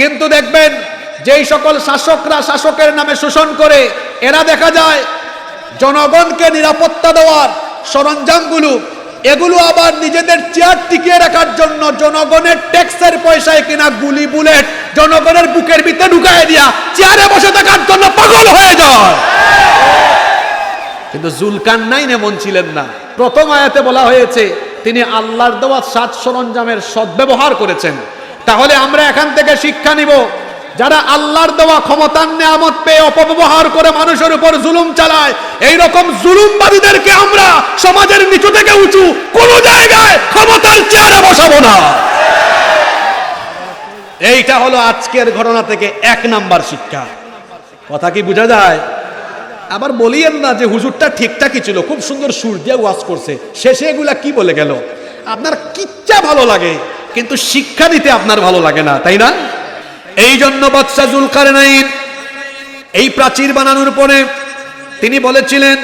কিন্তু দেখবেন যেই সকল শাসকরা শাসকের নামে শোষণ করে, এরা দেখা যায় জনগণকে নিরাপত্তা দেওয়ার সরঞ্জামগুলো এগুলো আবার নিজেদের চেয়ার টিকিয়ে রাখার জন্য জনগণের ট্যাক্সের পয়সায় কিনা গুলি বুলেট জনগণের বুকের ভিতরে ঢুকায় দিয়া চেয়ারে বসে থাকার জন্য পাগল হয়ে যায়। কিন্তু জুলকারনাইন এমন ছিলেন না। প্রথম আয়াতে বলা হয়েছে তিনি আল্লাহর দেওয়া সাজ সরঞ্জামের সদ্ব্যবহার করেছেন। তাহলে আমরা এখান থেকে শিক্ষা নিব, যারা আল্লাহর দেওয়া ক্ষমতার নেয়ামত পেয়ে অপব্যবহার করে মানুষের উপর জুলুম চালায়, এই রকম জুলুমবাদীদেরকে আমরা সমাজের নিচু থেকে উঁচু কোন জায়গায় ক্ষমতার চেয়ারে বসাবো না। এইটা হলো আজকের ঘটনা থেকে 1 নাম্বার শিক্ষা। কথা কি বোঝা যায়? আবার বলিয়েন না যে হুজুরটা ঠিকঠাকই ছিল, খুব সুন্দর সুর দিয়ে ওয়াজ করছে, শেষে এগুলা কি বলে গেল। আপনার কিচ্ছা ভালো লাগে কিন্তু শিক্ষা দিতে আপনার ভালো লাগে না, তাই না? এই জন্য বাদশা জুলকারনাইন এই প্রাচীর বানানোর পরে তিনি বলেছিলেন,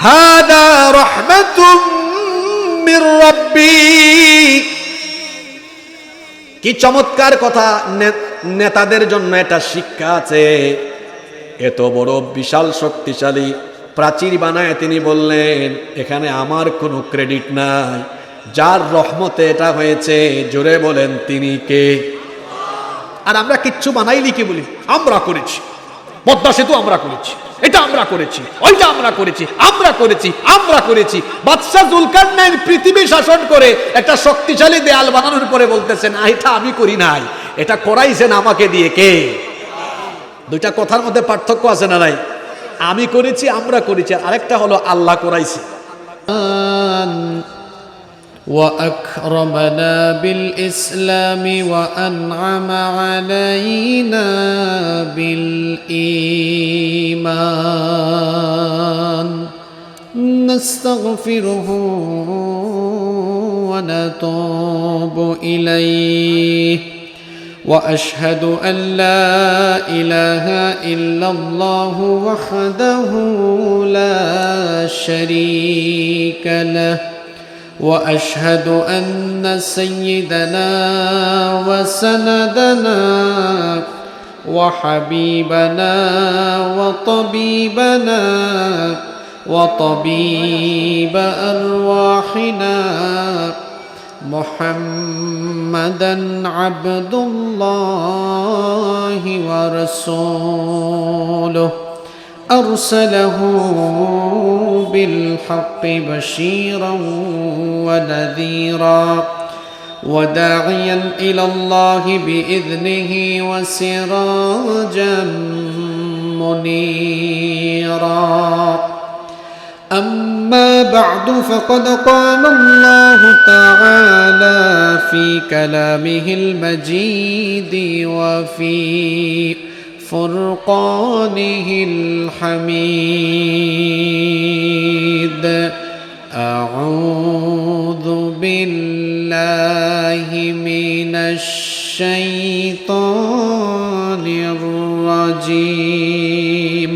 হাদা রাহমাতুম মির রাব্বি। কি চমৎকার কথা! নেতাদের জন্য এটা শিক্ষা আছে। এত বড় বিশাল শক্তিশালী প্রাচীর বানায় তিনি বললেন, এখানে আমার কোনো ক্রেডিট নাই, যার রহমতে এটা হয়েছে জোরে বলেন তিনি কে? আর আমরা কিচ্ছু বানাইলি কি বলি, আমরা করেছি, পদ্মা সেতু আমরা করেছি, এটা আমরা করেছি, ওইটা আমরা করেছি, আমরা করেছি, আমরা করেছি। বাদশা জুলকারনাইন পৃথিবী শাসন করে একটা শক্তিশালী দেয়াল বানানোর পরে বলতেছেন, এটা আমি করি নাই, এটা করাইছেন আমাকে দিয়ে কে? দুইটা কথার মধ্যে পার্থক্য আছে না নাই? আমি করেছি, আমরা করেছি, আরেকটা হলো আল্লাহ করাইছে। وأكرمنا بالإسلام وأنعم علينا بالإيمان نستغفره ونتوب إليه وأشهد أن لا إله إلا الله وحده لا شريك له وأشهد أن سيدنا وسندنا وحبيبنا وطبيبنا وطبيب أرواحنا محمدا عبد الله ورسوله أرسله بالحق بشيرا ونذيرا وداعيا إلى الله بإذنه وسراجا منيرا أما بعد فقد قال الله تعالى في كلامه المجيد وفي فرقانه الحميد أعوذ بالله من الشيطان الرجيم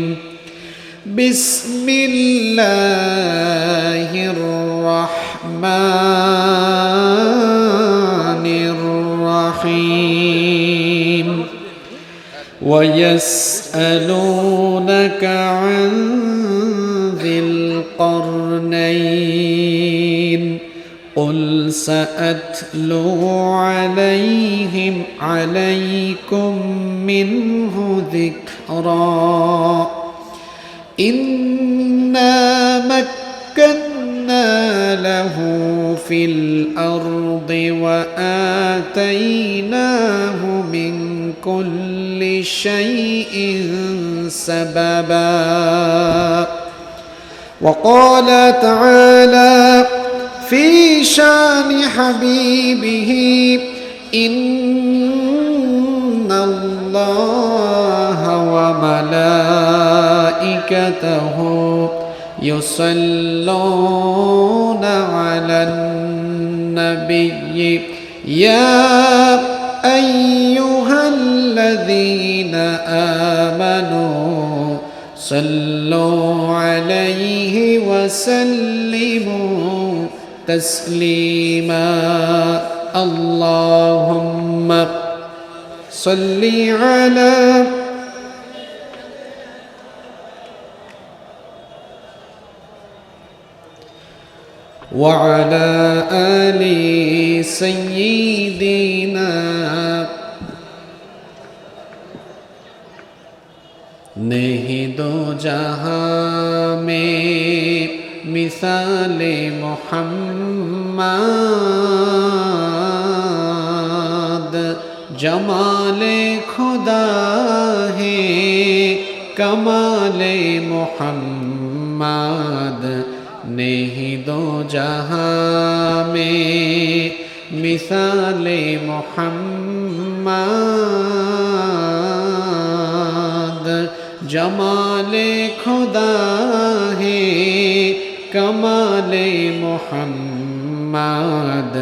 بسم الله الرحمن الرحيم ويسألونك عن ذي القرنين قل سأتلو عليكم منه ذكرا إنا مكنا له في الأرض وآتيناه من كل شيء سببا وقال تعالى في شان حبيبه إن الله وملائكته يصلون على النبي يا أيها الذين آمنوا صلوا عليه وسلموا تسليما اللهم صل على وعلى آل سيدنا नहीं दो जहां में मिसाले मोहम्मद जमाले खुदा है कमाले मोहम्मद नहीं दो जहां में मिसाले मोहम्मद जमाले खुदा है कमाले मोहम्मद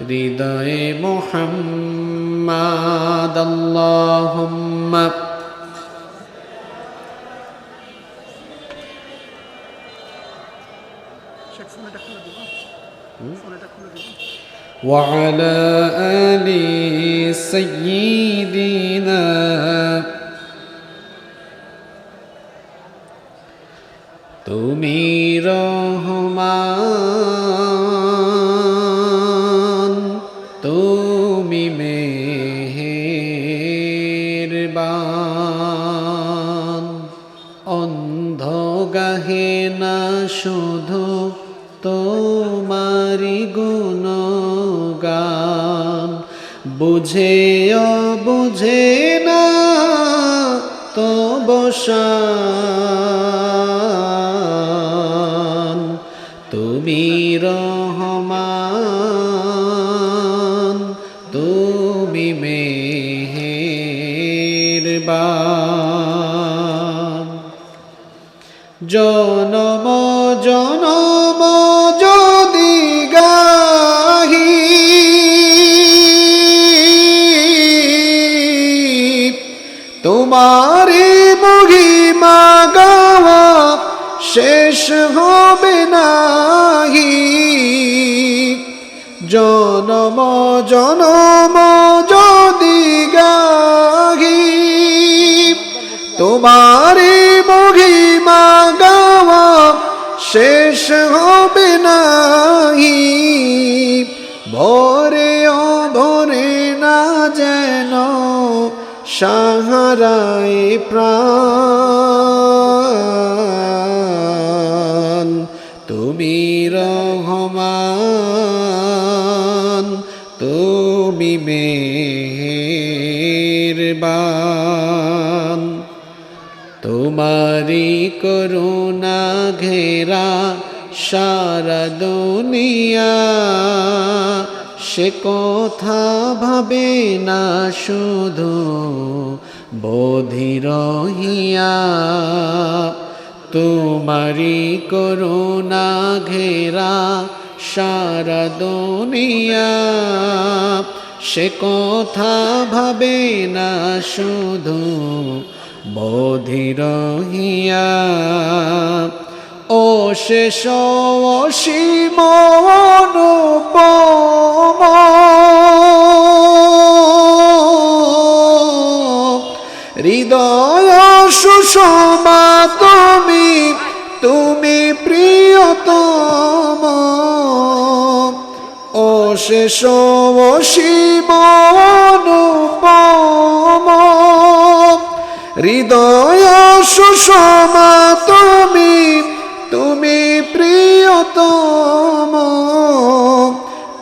हृदय मोहम्मद अल्लाहुम्मा وعلى آل سيدنا তুমি রহমান তুমি মেহেরবান অন্ধ গাহে না শুধু তোমারি গুণগান বুঝে বুঝে না তো বসান তুমি রহমান তুমি মেহেরবান জনম জনম যদি গাহি তোমারি মহিমা গাওয়া শেষ হবে নাহি জনম জনম যদি গাহি তোমারি মহিমা গাওয়া শেষ হবে নাহি ভরে অভরে না যেন সাহারায় প্রাণ তুমি রহমান তুমি মেহেরবান তোমারি করুণা ঘেরা সারা দুনিয়া সে কথা ভাবে না শুধু বধির হিয়া তোমারি করুণা ঘেরা সারা দুনিয়া সে কথা ভাবে না শুধু বধির হিয়া ও শেষ অসীম অনুপম হৃদয় সুষমা তুমি তুমি প্রিয়তম ও শেষ অসীম অনুপম হৃদয় সুষমা তুমি তুমি প্রিয়তম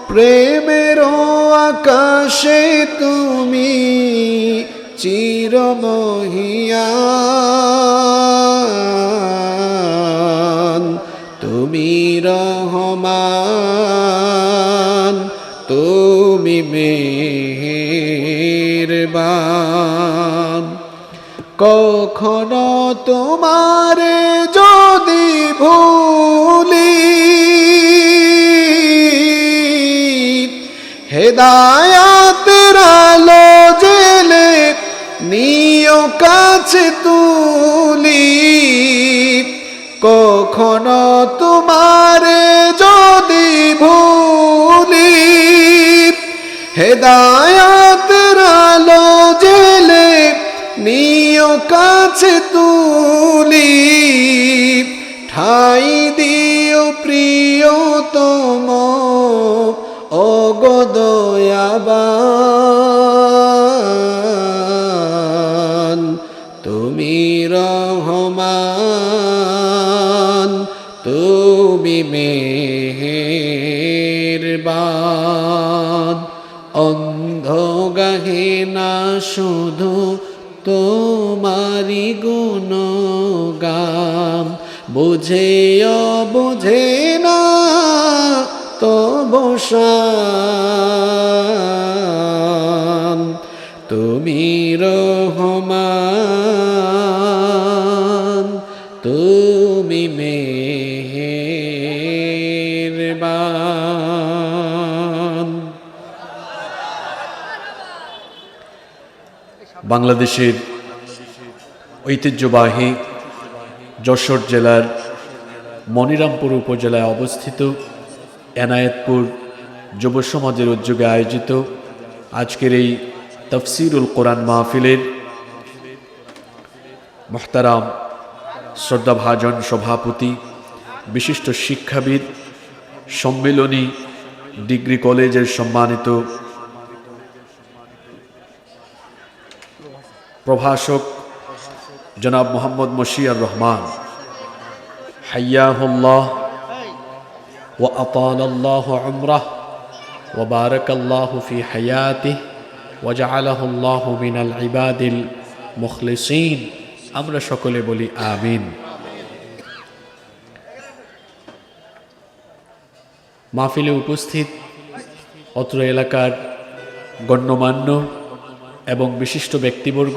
প্রেমের আকাশে তুমি চিরমহিয়ান তুমি রহমান তুমি মেহেরবান কখনো তোমারে যদি ভুলি হেদায়াতের আলো জেলে নিও কাছে তুলি কখনো তোমারে যদি ভুলি হেদায়াতের আলো কাছে তুলি ঠাই দিও প্রিয়তম অগদয়াবান তুমি রহমান তুমি মেহেরবান অন্ধ গাহে না শুধু তোমারি গুণগান বুঝে বুঝে না তবু শান তুমি রহমান তুমি মেহেরবান। বাংলাদেশের ঐতিহ্যবাহী যশোর জেলার মনিরামপুর উপজেলায় অবস্থিত এনায়েতপুর যুব সমাজের উদ্যোগে আয়োজিত আজকের এই তাফসিরুল কোরআন মাহফিলের মুহতারাম শ্রদ্ধাভাজন সভাপতি, বিশিষ্ট শিক্ষাবিদ, সম্মিলনী ডিগ্রি কলেজের সম্মানিত প্রভাষক জনাব মোহাম্মদ মশিয়ার রহমান, হাইয়াহুল্লাহ ওয়া আতালাল্লাহু উমরাহ ওয়া বারাকাল্লাহু ফি হায়াতিহি ওয়া জাআলাহুল্লাহু মিনাল ইবাদিল মুখলিসিন। আমরা সকলে বলি আমিন। মাহফিলে উপস্থিত অত্র এলাকার গণ্যমান্য এবং বিশিষ্ট ব্যক্তিবর্গ,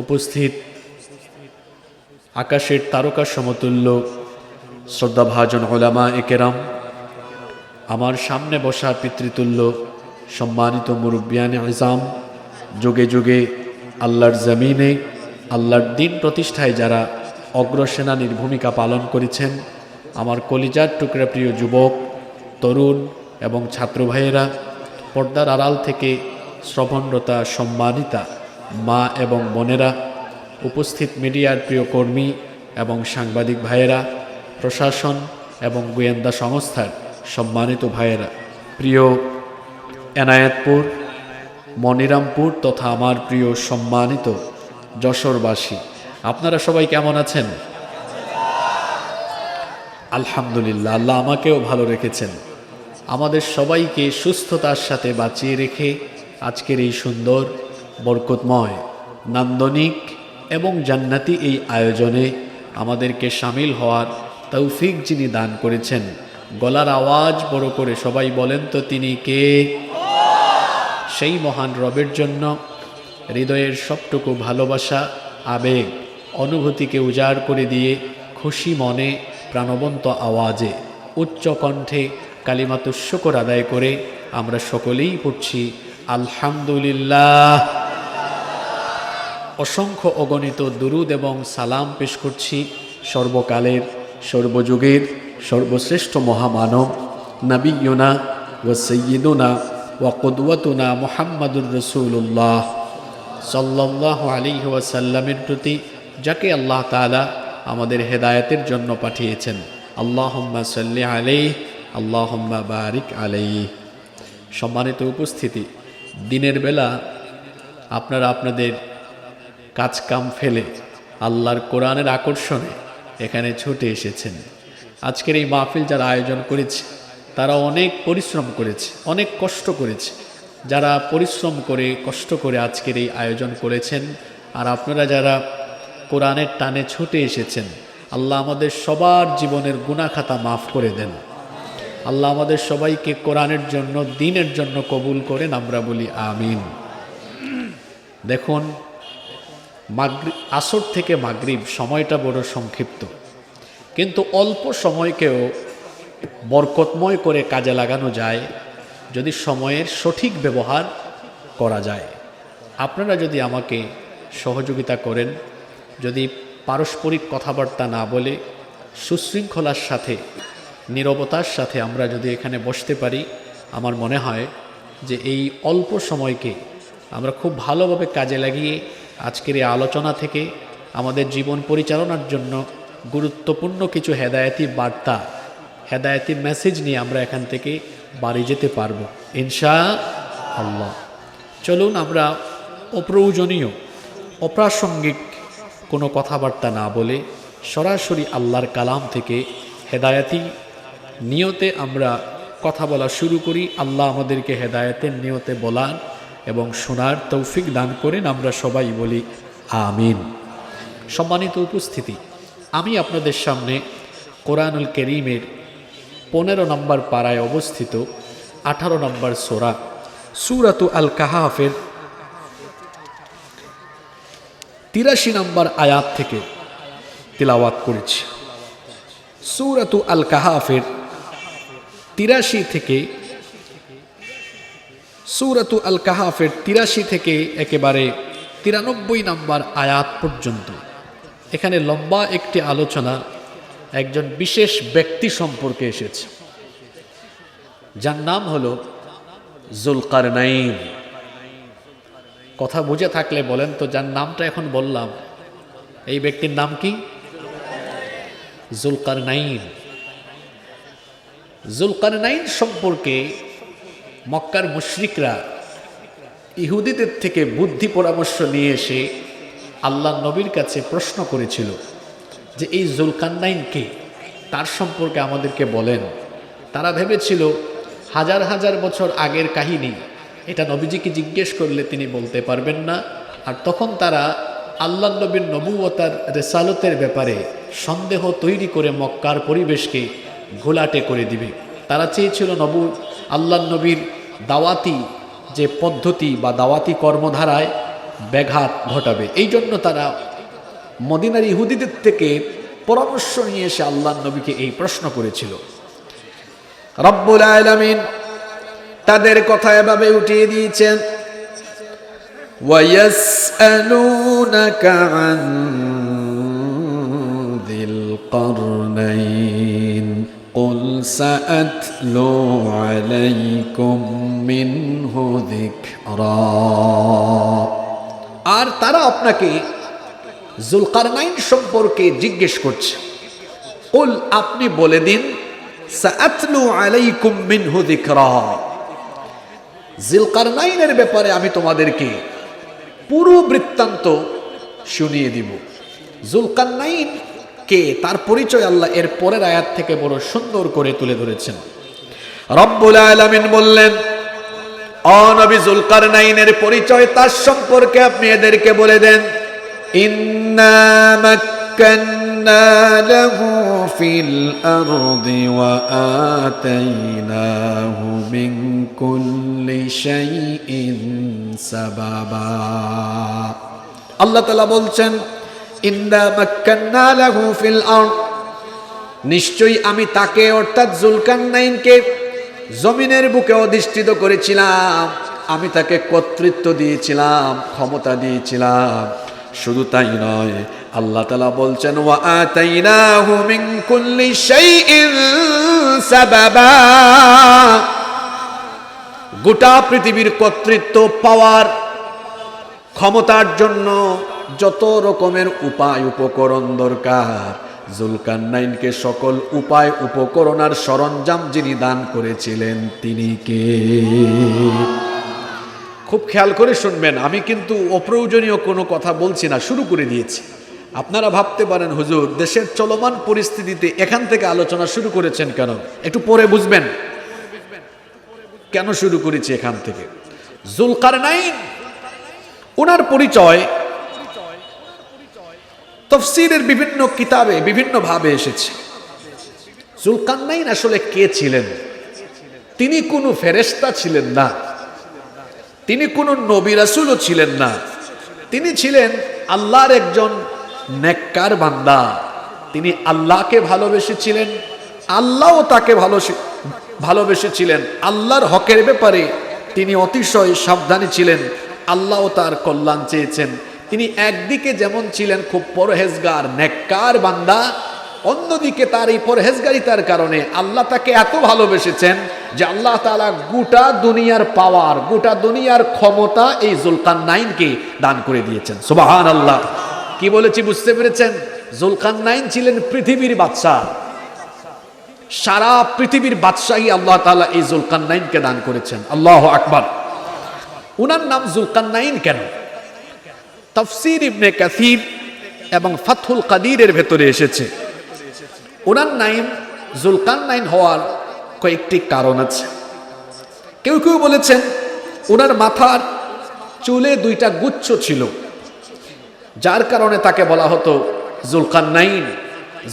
উপস্থিত আকাশের তারকা সমতুল্য শ্রদ্ধাভাজন উলামা একেরাম, আমার সামনে বসা পিতৃতুল্য সম্মানিত মুরব্বিয়ানে ইজাম, যুগে যুগে আল্লাহর জমিনে আল্লাহর দিন প্রতিষ্ঠায় যারা অগ্রসেনানীর ভূমিকা পালন করেছেন, আমার কলিজার টুকরা প্রিয় যুবক, তরুণ এবং ছাত্র ভাইয়েরা, পর্দার আড়াল থেকে শ্রবণরতা সম্মানিতা মা এবং বোনেরা, উপস্থিত মিডিয়ার প্রিয় কর্মী এবং সাংবাদিক ভাইয়েরা, প্রশাসন এবং গোয়েন্দা সংস্থার সম্মানিত ভাইয়েরা, প্রিয় এনায়েতপুর, মনিরামপুর তথা আমার প্রিয় সম্মানিত যশোরবাসী, আপনারা সবাই কেমন আছেন? আলহামদুলিল্লাহ, আল্লাহ আমাকেও ভালো রেখেছেন। আমাদের সবাইকে সুস্থতার সাথে বাঁচিয়ে রেখে আজকের এই সুন্দর, বরকতময়, নান্দনিক এবং জান্নাতি এই আয়োজনে আমাদেরকে শামিল হওয়ার তৌফিক যিনি দান করেছেন, গলার আওয়াজ বড় করে সবাই বলেন তো তিনি কে? সেই মহান রবের জন্য হৃদয়ের সবটুকু ভালোবাসা, আবেগ, অনুভূতিকে উজাড় করে দিয়ে খুশি মনে প্রাণবন্ত আওয়াজে উচ্চ কণ্ঠে কালিমাতুশ শুকর আদায় করে আমরা সকলেই পড়ছি আলহামদুলিল্লাহ। অসংখ্য অগণিত দুরুদ এবং সালাম পেশ করছি সর্বকালের, সর্বযুগের সর্বশ্রেষ্ঠ মহামানব নবিয়ুনা ওয়া সাইয়্যিদুনা ওয়া কুদওয়াতুনা মুহাম্মাদুর রাসূলুল্লাহ সাল্লাল্লাহু আলাইহি ওয়াসাল্লামের প্রতি, যাকে আল্লাহ তাআলা আমাদের হেদায়েতের জন্য পাঠিয়েছেন। আল্লাহুম্মা সাল্লি আলাইহি আল্লাহুম্মা বারিক আলাইহি। সম্মানিত উপস্থিতি, দিনের বেলা আপনারা আপনাদের কাজকাম ফেলে আল্লাহর কোরআনের আকর্ষণে এখানে ছুটে এসেছেন। আজকের এই মাহফিল যারা আয়োজন করেছে তারা অনেক পরিশ্রম করেছে, অনেক কষ্ট করেছে। যারা পরিশ্রম করে কষ্ট করে আজকের এই আয়োজন করেছেন, আর আপনারা যারা কোরআনের টানে ছুটে এসেছেন, আল্লাহ আমাদের সবার জীবনের গুনাহ খাতা মাফ করে দেন। আল্লাহ আমাদের সবাইকে কোরআনের জন্য, দ্বীনের জন্য কবুল করেন, আমরা বলি আমিন। দেখুন, আসর থেকে মাগরিব সময়টা বড় সংক্ষিপ্ত, কিন্তু অল্প সময়কেও বরকতময় করে কাজে লাগানো যায় যদি সময়ের সঠিক ব্যবহার করা যায়। আপনারা যদি আমাকে সহযোগিতা করেন, যদি পারস্পরিক কথাবার্তা না বলে সুশৃঙ্খলার সাথে, নীরবতার সাথে আমরা যদি এখানে বসতে পারি, আমার মনে হয় যে এই অল্প সময়কে আমরা খুব ভালোভাবে কাজে লাগিয়ে আজকের এই আলোচনা থেকে আমাদের জীবন পরিচালনার জন্য গুরুত্বপূর্ণ কিছু হেদায়েতি বার্তা, হেদায়েতি মেসেজ নিয়ে আমরা এখান থেকে বাড়ি যেতে পারবো ইনশাআল্লাহ। চলুন আমরা অপ্রয়োজনীয় অপ্রাসঙ্গিক কোনো কথাবার্তা না বলে সরাসরি আল্লাহর কালাম থেকে হেদায়েতি নিয়তে আমরা কথা বলা শুরু করি। আল্লাহ আমাদেরকে হেদায়েতের নিয়তে বলান এবং শোনার তৌফিক দান করেন। আমরা সবাই বলি আমিন। সম্মানিত উপস্থিতি, আমি আপনাদের সামনে কোরআনুল কারীমের 15 নম্বর পারায় অবস্থিত 18 নম্বর সূরা সূরাতু আল কাহাফের 83 নম্বর আয়াত থেকে তিলাওয়াত করেছি। সূরাতু আল কাহাফের 83 থেকে সূরাতু আল কাহাফের 83 থেকে একেবারে 93 নম্বর আয়াত পর্যন্ত এখানে লম্বা একটি আলোচনা একজন বিশেষ ব্যক্তি সম্পর্কে এসেছে, যার নাম হলো যুলকারনাইন। কথা বুঝে থাকলে বলেন তো, যার নামটা এখন বললাম এই ব্যক্তির নাম কি? যুলকারনাইন। যুলকারনাইন সম্পর্কে মক্কার মুশরিকরা ইহুদিদের থেকে বুদ্ধি পরামর্শ নিয়ে এসে আল্লাহ নবীর কাছে প্রশ্ন করেছিল যে এই যুলকারনাইন কে, তার সম্পর্কে আমাদেরকে বলেন। তারা ভেবেছিল হাজার হাজার বছর আগের কাহিনী, এটা নবীজিকে জিজ্ঞেস করলে তিনি বলতে পারবেন না। আর তখন তারা আল্লাহ নবীর নবুয়তার রেসালতের ব্যাপারে সন্দেহ তৈরি করে মক্কার পরিবেশকে ঘোলাটে করে দিবে। তারা চেয়েছিল আল্লাহ নবীর দাওয়াতি যে পদ্ধতি বা দাওয়াতি কর্মধারায় ব্যাঘাত ঘটাবে। এই জন্য তারা মদিনার ইহুদিদের থেকে পরামর্শ নিয়ে এসে আল্লাহ নবীকে এই প্রশ্ন করেছিল। রব্বুল আলামিন তাদের কথা এভাবে উঠিয়ে দিয়েছেন, ওয়ায়াসআলুনাকা আন যিল কারনাইন কুল সাআতলু আলাইকুম মিনহু যিকরা। আর তারা আপনাকে যুলকারনাইন সম্পর্কে জিজ্ঞেস করছে, কুল আপনি বলে দিন, সাআতলু আলাইকুম মিনহু যিকরা, যুলকারনাইনের ব্যাপারে আমি তোমাদেরকে পুরো বৃত্তান্ত শুনিয়ে দিব। যুলকারনাইন কে, তার পরিচয় আল্লাহ এর পরের আয়াত থেকে বড় সুন্দর করে তুলে ধরেছেন। রব্বুল আলামিন বললেন, ও নবী, যুলকারনাইনের পরিচয়, তার সম্পর্কে আপনি এদেরকে বলে দেন, ইন্না মাক্কান্না লাহু ফিল আরদি ওয়া আতাইনাহু মিন কুল্লি শাইইন সাবাবা। আল্লাহ তাআলা বলছেন, ইন্না মাক্কান্না লাহু ফিল আরদ, নিশ্চয়ই আমি তাকে অর্থাৎ যুলকারনাইনকে জমিনের বুকে অধিষ্ঠিত করেছিলাম, আমি তাকে কর্তৃত্ব দিয়েছিলাম, ক্ষমতা দিয়েছিলাম। শুধু তাই নয়, আল্লাহ তাআলা বলছেন, ওয়া আতাইনাহু মিন কুল্লি শাইইন সাবাবা, গোটা পৃথিবীর কর্তৃত্ব পাওয়ার ক্ষমতার জন্য যত রকমের উপায় উপকরণ দরকার, যুলকারনাইনকে সকল উপায় উপকরণ আর সরঞ্জাম যিনি দান করেছিলেন তিনি কে? খুব খেয়াল করে শুনবেন, আমি কিন্তু অপ্রয়োজনীয় কোনো কথা বলছি না, শুরু করে দিয়েছি। আপনারা ভাবতে পারেন, হুজুর দেশের চলমান পরিস্থিতিতে এখান থেকে আলোচনা শুরু করেছেন কেন? একটু পরে বুঝবেন কেন শুরু করেছি এখান থেকে। যুলকারনাইন, ওনার পরিচয় তাফসীরের বিভিন্ন কিতাবে বিভিন্ন ভাবে এসেছে। যুলকারনাইন আসলে কে ছিলেন? তিনি কোনো ফেরেশতা ছিলেন না, তিনি কোনো নবী রাসূলও ছিলেন না, তিনি ছিলেন আল্লাহর একজন নেককার বান্দা। তিনি আল্লাহকে ভালোবেসেছিলেন, আল্লাহও তাকে ভালোবেসেছিলেন। আল্লাহর হকের ব্যাপারে তিনি অতিশয় সাবধানী ছিলেন, আল্লাহও তার কল্যাণ চেয়েছেন। তিনি একদিকে যেমন ছিলেন খুব পরহেজগার নেককার বান্দা, অন্যদিকে তার এই পরহেজগারিতার কারণে আল্লাহ তাকে এত ভালোবেসেছেন যে আল্লাহ তাআলা গোটা দুনিয়ার পাওয়ার, গোটা দুনিয়ার ক্ষমতা এই যুলকারনাইনকে দান করে দিয়েছেন। সুবহানাল্লাহ। কি বলেছি বুঝতে পেরেছেন? জুলকারনাইন ছিলেন পৃথিবীর বাদশাহ। সারা পৃথিবীর বাদশাহী আল্লাহ তাআলা এই জুলকারনাইনকে দান করেছেন। আল্লাহু আকবার। উনার নাম জুলকারনাইন কেন? তাফসীর ইবনে কাসীর এবং ফাতহুল কাদিরের ভেতরে এসেছে ওনার নাম জুলকারনাইন হওয়ার কয়েকটি কারণ আছে। কেউ কেউ বলেছেন ওনার মাথার চুলে দুইটা গুচ্ছ ছিল, যার কারণে তাকে বলা হতো জুলকারনাইন।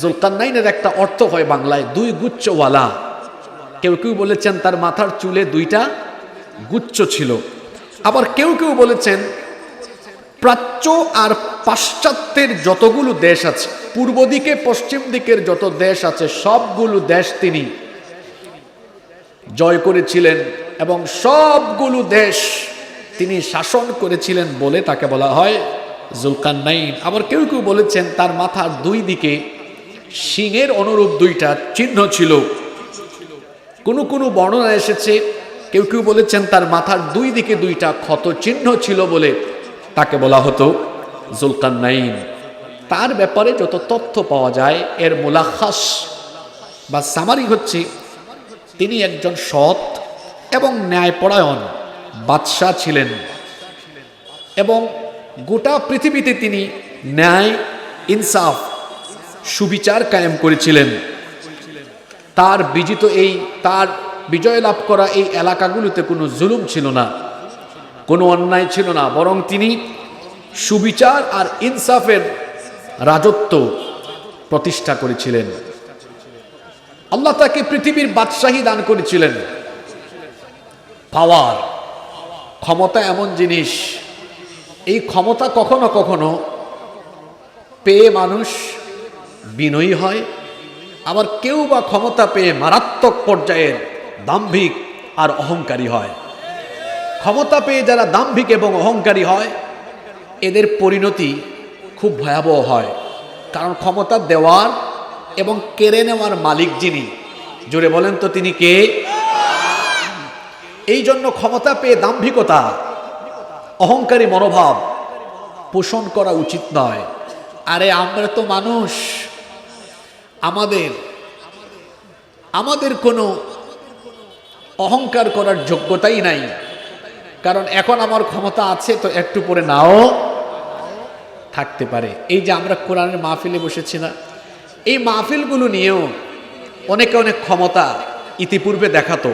জুলকারনাইনের একটা অর্থ হয় বাংলায় দুই গুচ্ছওয়ালা। কেউ কেউ বলেছেন তার মাথার চুলে দুইটা গুচ্ছ ছিল। আবার কেউ কেউ বলেছেন প্রাচ্য আর পাশ্চাত্যের যতগুলো দেশ আছে, পূর্ব দিকে পশ্চিম দিকের যত দেশ আছে, সবগুলো দেশ তিনি জয় করেছিলেন এবং সবগুলো দেশ তিনি শাসন করেছিলেন বলে তাকে বলা হয় জুলকারনাইন। আবার কেউ কেউ বলেছেন তার মাথার দুই দিকে সিংহের অনুরূপ দুইটা চিহ্ন ছিল। কোনো কোনো বর্ণনা এসেছে, কেউ কেউ বলেছেন তার মাথার দুই দিকে দুইটা ক্ষত চিহ্ন ছিল বলে তাকে বলা হতো জুলকারনাইন। তার ব্যাপারে যত তথ্য পাওয়া যায় এর মুলাখাস বা সামারি হচ্ছে তিনি একজন সৎ এবং ন্যায়পরায়ণ বাদশাহ ছিলেন এবং গোটা পৃথিবীতে তিনি ন্যায়, ইনসাফ, সুবিচার কায়েম করেছিলেন। তার তার বিজয় লাভ করা এই এলাকাগুলোতে কোনো জুলুম ছিল না, কোনো অন্যায় ছিল না, বরং তিনি সুবিচার আর ইনসাফের রাজত্ব প্রতিষ্ঠা করেছিলেন। আল্লাহ তাকে পৃথিবীর বাদশাহী দান করেছিলেন। পাওয়ার, ক্ষমতা এমন জিনিস, এই ক্ষমতা কখনো কখনো পেয়ে মানুষ বিনয়ী হয়, আবার কেউ বা ক্ষমতা পেয়ে মারাত্মক পর্যায়ের দাম্ভিক আর অহংকারী হয়। ক্ষমতা পেয়ে যারা দাম্ভিক এবং অহংকারী হয় এদের পরিণতি খুব ভয়াবহ হয়, কারণ ক্ষমতা দেওয়ার এবং কেড়ে নেওয়ার মালিক যিনি, জোরে বলেন তো তিনি কে? এই জন্য ক্ষমতা পেয়ে দাম্ভিকতা, অহংকারী মনোভাব পোষণ করা উচিত নয়। আরে আমরা তো মানুষ, আমাদের কোনো অহংকার করার যোগ্যতাই নাই, কারণ এখন আমার ক্ষমতা আছে তো একটু পরে নাও থাকতে পারে। এই যে আমরা কোরআনের মাহফিলে বসেছি না, এই মাহফিলগুলো নিয়েও অনেকে অনেক ক্ষমতা ইতিপূর্বে দেখাতো।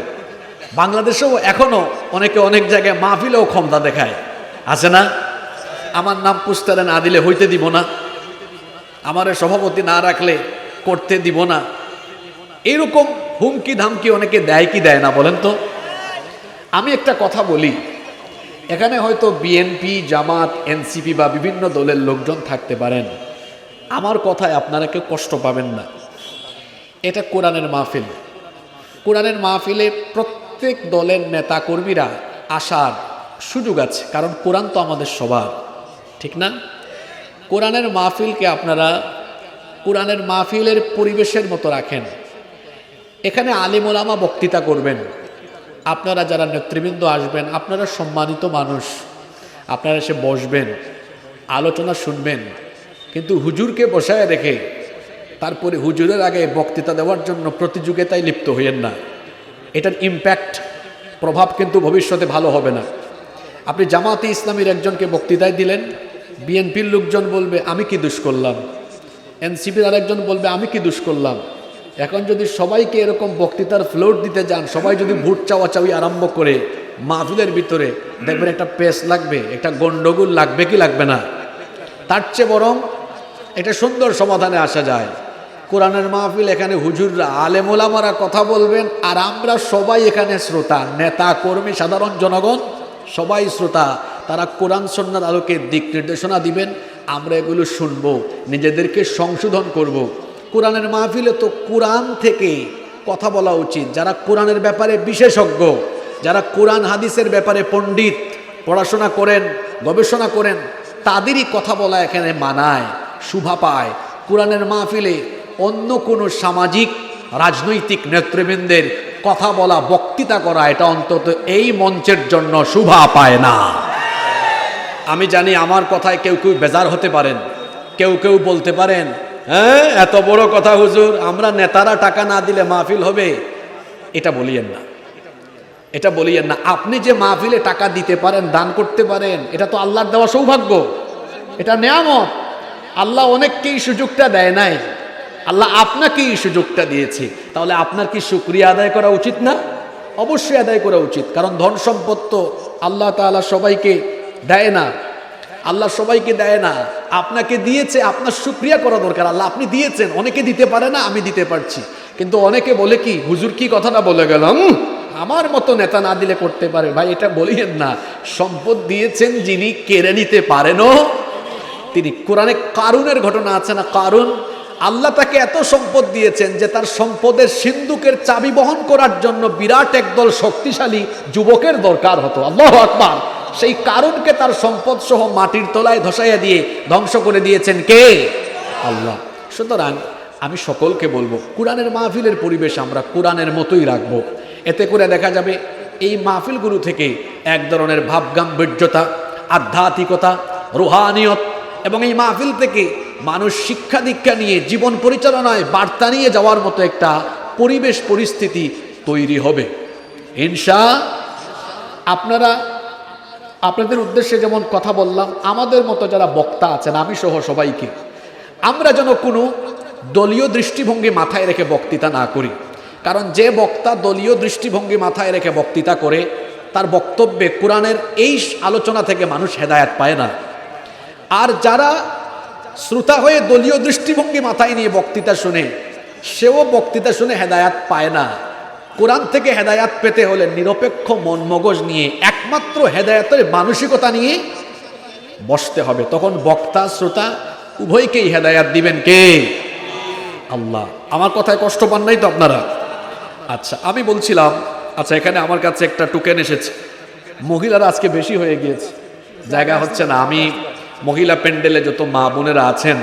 বাংলাদেশেও এখনো অনেকে অনেক জায়গায় মাহফিলেও ক্ষমতা দেখায়, আছে না? আমার নাম পুস্তারে না দিলে হইতে দিব না, আমারে সভাপতি না রাখলে করতে দিব না, এরকম হুমকি ধামকি অনেকে দেয় কি দেয় না বলেন তো? আমি একটা কথা বলি, এখানে হয়তো বিএনপি, জামাত, এনসিপি বা বিভিন্ন দলের লোকজন থাকতে পারেন, আমার কথায় আপনারা কেউ কষ্ট পাবেন না। এটা কোরআনের মাহফিল। কোরআনের মাহফিলে প্রত্যেক দলের নেতা কর্মীরা আসার সুযোগ আছে, কারণ কোরআন তো আমাদের সবার, ঠিক না? কোরআনের মাহফিলকে আপনারা কোরআনের মাহফিলের পরিবেশের মতো রাখেন। এখানে আলিম ওলামা বক্তৃতা করবেন, আপনারা যারা নেতৃবৃন্দ আসবেন আপনারা সম্মানিত মানুষ, আপনারা এসে বসবেন, আলোচনা শুনবেন, কিন্তু হুজুরকে বসায় রেখে তারপরে হুজুরের আগে বক্তৃতা দেওয়ার জন্য প্রতিযোগিতায় লিপ্ত হইয়েন না। এটার ইম্প্যাক্ট, প্রভাব কিন্তু ভবিষ্যতে ভালো হবে না। আপনি জামাতে ইসলামীর একজনকে বক্তৃতায় দিলেন, বিএনপির লোকজন বলবে আমি কি দোষ করলাম, এনসিপির আরেকজন বলবে আমি কি দোষ করলাম। এখন যদি সবাইকে এরকম বক্তৃতার ফ্লোর দিতে যান, সবাই যদি ভোট চাওয়াচাওয়ি আরম্ভ করে মাহফিলের ভিতরে, দেখবেন একটা পেস লাগবে, একটা গন্ডগোল লাগবে কি লাগবে না? তার চেয়ে বরং এটা সুন্দর সমাধানে আসা যায়। কোরআনের মাহফিল, এখানে হুজুররা আলেম ওলামারা কথা বলবেন, আর আমরা সবাই এখানে শ্রোতা, নেতা কর্মী সাধারণ জনগণ সবাই শ্রোতা। তারা কোরআন সুন্নাহর আলোকে দিক নির্দেশনা দিবেন, আমরা এগুলো শুনবো, নিজেদেরকে সংশোধন করব। কোরআনের মাহফিলে তো কোরআন থেকে কথা বলা উচিত। যারা কোরআনের ব্যাপারে বিশেষজ্ঞ, যারা কোরআন হাদিসের ব্যাপারে পণ্ডিত, পড়াশোনা করেন, গবেষণা করেন, তাদেরই কথা বলা এখানে মানায়, শোভা পায়। কোরআনের মাহফিলে অন্য কোনো সামাজিক রাজনৈতিক নেতৃবৃন্দের কথা বলা, বক্তৃতা করা, এটা অন্তত এই মঞ্চের জন্য শোভা পায় না। আমি জানি আমার কথায় কেউ কেউ বেজার হতে পারেন, কেউ কেউ বলতে পারেন, হ্যাঁ এত বড় কথা হুজুর, আমরা নেতারা টাকা না দিলে মাহফিল হবে। এটা বলিয়েন না, এটা বলিয়েন না। আপনি যে মাহফিলে টাকা দিতে পারেন, দান করতে পারেন, এটা তো আল্লাহর দেওয়া সৌভাগ্য, এটা নেয়ামত। আল্লাহ অনেককেই সুযোগটা দেয় নাই, আল্লাহ আপনাকেই সুযোগটা দিয়েছে। তাহলে আপনার কি শুকরিয়া আদায় করা উচিত না? অবশ্যই আদায় করা উচিত, কারণ ধন সম্পদ তো আল্লাহ তাআলা সবাইকে দেয় না, আল্লাহ সবাইকে দেয় না। আপনাকে দিয়েছে, আপনার শুকরিয়া করা দরকার। আল্লাহ আপনি দিয়েছেন, অনেকে দিতে পারে না, আমি দিতে পারছি। কিন্তু অনেকে বলে কি, হুজুর কি কথাটা বলে গেলাম, আমার মতো নেতা না দিলে করতে পারে। ভাই এটা বলিয়েন না, সম্পদ দিয়েছেন যিনি, কেড়ে নিতে পারেনও তিনি। কোরআনে কারুনের ঘটনা আছে না, কারুন, আল্লাহ তাকে এত সম্পদ দিয়েছেন যে তার সম্পদের সিন্ধুকের চাবি বহন করার জন্য বিরাট একদল শক্তিশালী যুবকের দরকার হতো। আল্লাহু আকবার। সেই কারুনকে তার সম্পদ সহ মাটির তলায় ধসাইয়া দিয়ে ধ্বংস করে দিয়েছেন কে? আল্লাহ। সুতরাং আমি সকলকে বলবো, কোরআনের মাহফিলের পরিবেশ আমরা কোরআনের মতোই রাখবো। এতে করে দেখা যাবে এই মাহফিলগুলো থেকে এক ধরনের ভাবগাম্ভীর্যতা, আধ্যাত্মিকতা, রুহানিয়ত, এবং এই মাহফিল থেকে মানুষ শিক্ষা দীক্ষা নিয়ে জীবন পরিচালনায় বার্তা নিয়ে যাওয়ার মতো একটা পরিবেশ পরিস্থিতি তৈরি হবে ইনশাআল্লাহ। আপনাদের উদ্দেশ্যে যেমন কথা বললাম, আমাদের মতো যারা বক্তা আছেন, আমি সহ সবাইকে, আমরা যেন কোনো দলীয় দৃষ্টিভঙ্গি মাথায় রেখে বক্তৃতা না করি। কারণ যে বক্তা দলীয় দৃষ্টিভঙ্গি মাথায় রেখে বক্তৃতা করে, তার বক্তব্যে কোরআনের এই আলোচনা থেকে মানুষ হেদায়েত পায় না। আর যারা শ্রোতা হয়ে দলীয় দৃষ্টিভঙ্গি মাথায় নিয়ে বক্তৃতা শুনে, সেও বক্তৃতা শুনে হেদায়েত পায় না। কোরআন থেকে হেদায়েত পেতে হলে নিরপেক্ষ মন মগজ নিয়ে, একমাত্র হেদায়েতের মানসিকতা নিয়ে বসতে হবে। তখন বক্তা শ্রোতা উভয়কেই হেদায়েত দিবেন কে? আল্লাহ। আমার কথায় কষ্ট পান নাই তো আপনারা? আচ্ছা, আমি বলছিলাম, আচ্ছা এখানে আমার কাছে একটা টোকেন এসেছে। মহিলারা আজকে বেশি হয়ে গিয়েছে, জায়গা হচ্ছে না। আমি মহিলা প্যান্ডেলে যত মা বোনেরা আছেন,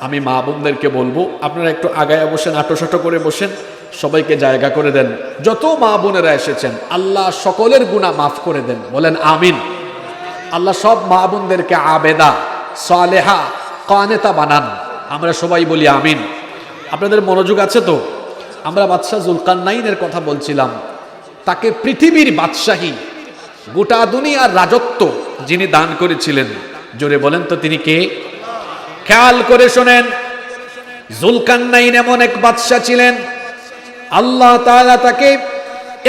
আমি মা বোনদেরকে বলবো, আপনারা একটু আগায় বসেন, আটোসাটো করে বসেন, সবাইকে জায়গা করে দেন। যত মা বোনেরা এসেছেন, আল্লাহ সকলের গুনাহ মাফ করে দেন, বলেন আমিন। আল্লাহ সব মা বোনদেরকে আবেদা, সালেহা, কানেতা বানান, আমরা সবাই বলি আমিন। আপনাদের মনোযোগ আছে তো? আমরা বাদশাহ জুলকারনাইনের কথা বলছিলাম। তাকে পৃথিবীর বাদশাহী, গোটা দুনিয়ার রাজত্ব যিনি দান করেছিলেন, জোরে বলেন তো তিনি কে? খেয়াল করে শোনেন, জুলকারনাইন এমন এক বাদশাহ ছিলেন, আল্লাহ তাআলা তাকে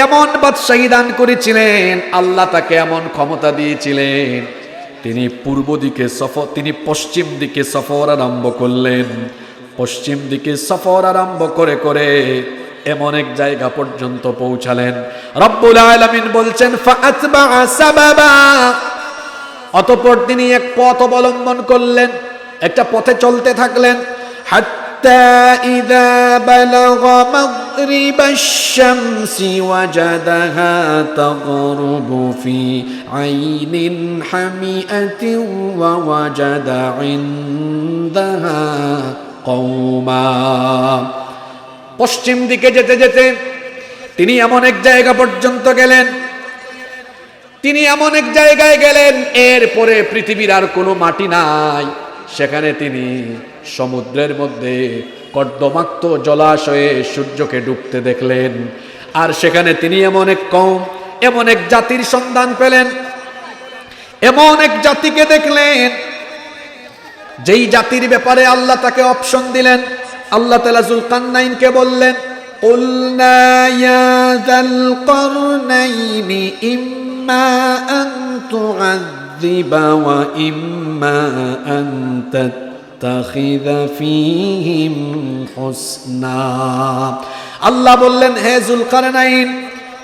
এমন বাদশাহী দান করেছিলেন, আল্লাহ তাকে এমন ক্ষমতা দিয়েছিলেন, তিনি পূর্ব দিকে সফর, তিনি পশ্চিম দিকে সফর আরম্ভ করলেন। পশ্চিম দিকে সফর আরম্ভ করে করে এমন এক জায়গা পর্যন্ত পৌঁছালেন। রব্বুল আলামিন বলছেন, ফাআতবাআ সাবাবা, অতঃপর তিনি এক পথ অবলম্বন করলেন, একটা পথে চলতে থাকলেন। হাত্তা ইযা বালাগা মাগরিবাশ শামসি ওয়াজাদাহা তাগরুবু ফি আইনিন হামিআতিন ওয়া ওয়াজাদা ইনদাহা কওমা। পশ্চিম দিকে যেতে যেতে তিনি এমন এক জায়গা পর্যন্ত গেলেন, তিনি এমন এক জায়গায় গেলেন, এরপরে পৃথিবীর আর কোনো মাটি নাই। সেখানে তিনি সমুদ্রের মধ্যে কর্দমাক্ত জলাশয়ে সূর্যকে ডুবতে দেখলেন। আর সেখানে তিনি এমন এক কওম, এমন এক জাতির সন্ধান পেলেন, এমন এক জাতিকে দেখলেন, যেই জাতির ব্যাপারে আল্লাহ তাকে অপশন দিলেন। আল্লাহ তাআলা জুলকারনাইনকে বললেন, কুলনা ইয়া যাল কারনাইনি ইম্মা আন তুআযযিবা ওয়া ইম্মা আন তাত্তাখিযা ফীহিম হুসনা। আল্লাহ বললেন, হে জুলকারনাইন,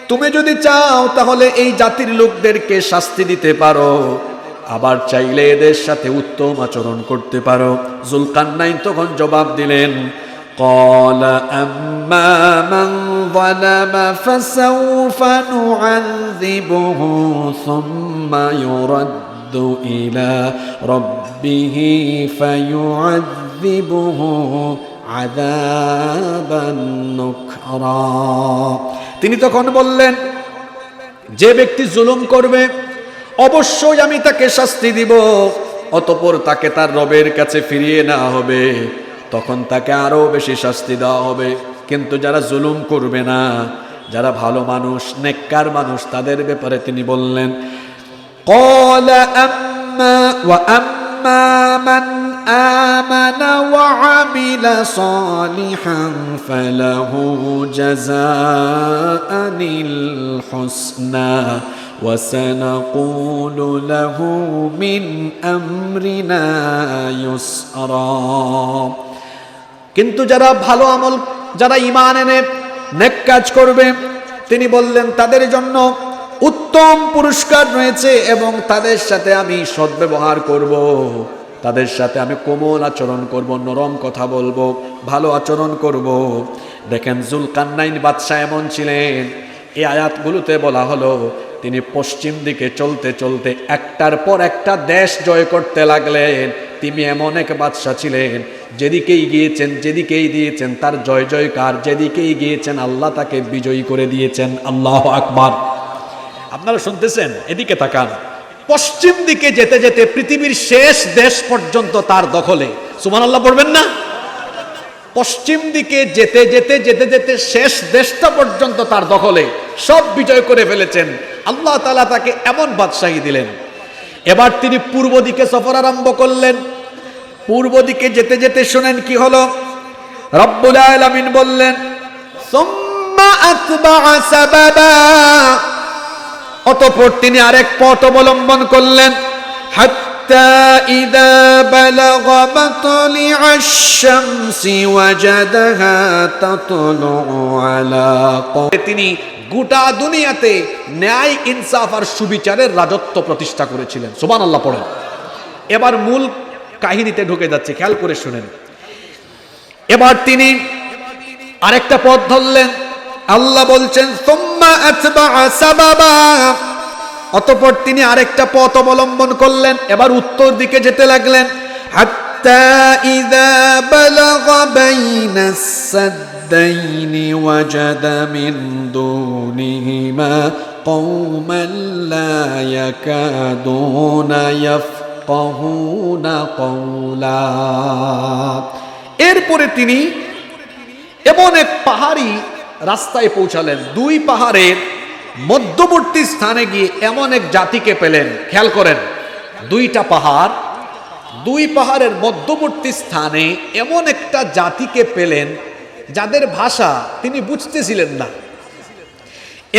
তুমি যদি চাও তাহলে এই জাতির লোকদেরকে শাস্তি দিতে পারো, আবার চাইলে এদের সাথে উত্তম আচরণ করতে পারো। জুলকারনাইন তখন জবাব দিলেন, ক্বালা আম্মা মান যালামা ফাসাউফা নুআযিবুহু সুম্মা ইউরাদ্দু ইলা রাব্বিহি ফায়ুআযিবুহু আযাবান নুকরা। তিনি তখন বললেন, যে ব্যক্তি জুলুম করবে অবশ্যই আমি তাকে শাস্তি দিব, অতঃপর তাকে তার রবের কাছে ফিরিয়ে নেওয়া হবে, তখন তাকে আরো বেশি শাস্তি দেওয়া হবে। কিন্তু যারা জুলুম করবে না, যারা ভালো মানুষ, নেককার মানুষ, তাদের ব্যাপারে তিনি বললেন, قال وأما من آمن وعمل صالحا فله جزاء الحسنى وسنقول له من أمرنا يسرا। কিন্তু যারা ভালো আমল, যারা ঈমান এনে নেক কাজ করবে, তিনি বললেন তাদের জন্য উত্তম পুরস্কার রয়েছে এবং তাদের সাথে আমি সদ্ব্যবহার করব, তাদের সাথে আমি কোমল আচরণ করব, নরম কথা বলবো, ভালো আচরণ করব। দেখেন জুলকারনাইন বাদশাহ এমন ছিলেন, এই আয়াতগুলোতে বলা হলো তিনি পশ্চিম দিকে চলতে চলতে একটার পর একটা দেশ জয় করতে লাগলেন। তিনি এমন এক বাদশাহ ছিলেন, যেদিকেই গিয়েছেন, যেদিকেই দিয়েছেন তার জয় জয়কার, যেদিকেই গিয়েছেন আল্লাহ তাকে বিজয়ী করে দিয়েছেন। আল্লাহু আকবার। আপনারা শুনতেছেন? এদিকে তাকান। পশ্চিম দিকে যেতে যেতে পৃথিবীর শেষ দেশ পর্যন্ত তার দখলে। সুবহানাল্লাহ পড়বেন না? পশ্চিম দিকে যেতে যেতে যেতে যেতে শেষ দেশটা পর্যন্ত তার দখলে, সব বিজয় করে ফেলেছেন। আল্লাহ তাআলা তাকে এমন বাদশাহী দিলেন। এবার তিনি পূর্ব দিকে সফর আরম্ভ করলেন। পূর্ব দিকে যেতে যেতে শুনেন কি হলো। রব্বুল আলামিন বললেন, সুম্মা আতবা'a সাবাবা, অতঃপর তিনি আরেক পথ অবলম্বন করলেন। হাত্তা ইযা বালাগা মাতলি'আশ শামসি ওয়াজাদাহা তাতলু'ু আলা কওমি, তিনি গোটা দুনিয়াতে ন্যায়, ইনসাফ আর সুবিচারের রাজত্ব প্রতিষ্ঠা করেছিলেন। সুবহানাল্লাহ পড়েন। এবার মূল কাহিনীতে ঢুকে যাচ্ছে, খেয়াল করে শুনেন। এবার তিনি আরেকটা পথ ধরলেন। আল্লাহ বলছেন, সুম্মা আতবা'a সাবাবা, অতঃপর তিনি আরেকটা পথ অবলম্বন করলেন। এবার উত্তর দিকে যেতে লাগলেন। হাত্তা ইযা বালাগা বাইনাস সাদ্দাইনি ওয়াজাদা মিন দুনিহিমা কওমান লা ইয়াকাদুনা ইয়াফকাহুনা কওলা। এরপরে তিনি এমন এক পাহাড়ি রাস্তায় পৌঁছালেন। দুই পাহাড়ের মধ্যবর্তী স্থানে গিয়ে এমন এক জাতিকে পেলেন। খেয়াল করেন, দুইটা পাহাড়, দুই পাহাড়ের মধ্যবর্তী স্থানে এমন একটা জাতিকে পেলেন যাদের ভাষা তিনি বুঝতেছিলেন না।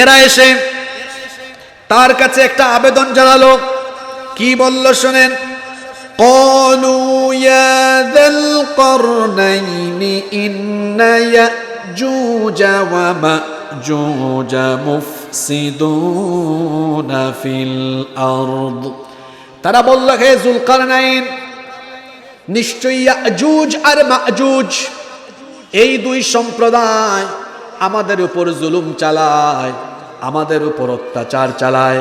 এরা এসে তার কাছে একটা আবেদন জানালো। কি বলল শুনেন। قالوا يا ذا القرنين إن يأجوج ومأجوج مفسدون في الأرض। তারা বলল, হে যুলকারনাইন, নিশ্চয়ই ইয়াজুজ আর মাজুজ এই দুই সম্প্রদায় আমাদের উপর জুলুম চালায়, আমাদের উপর অত্যাচার চালায়।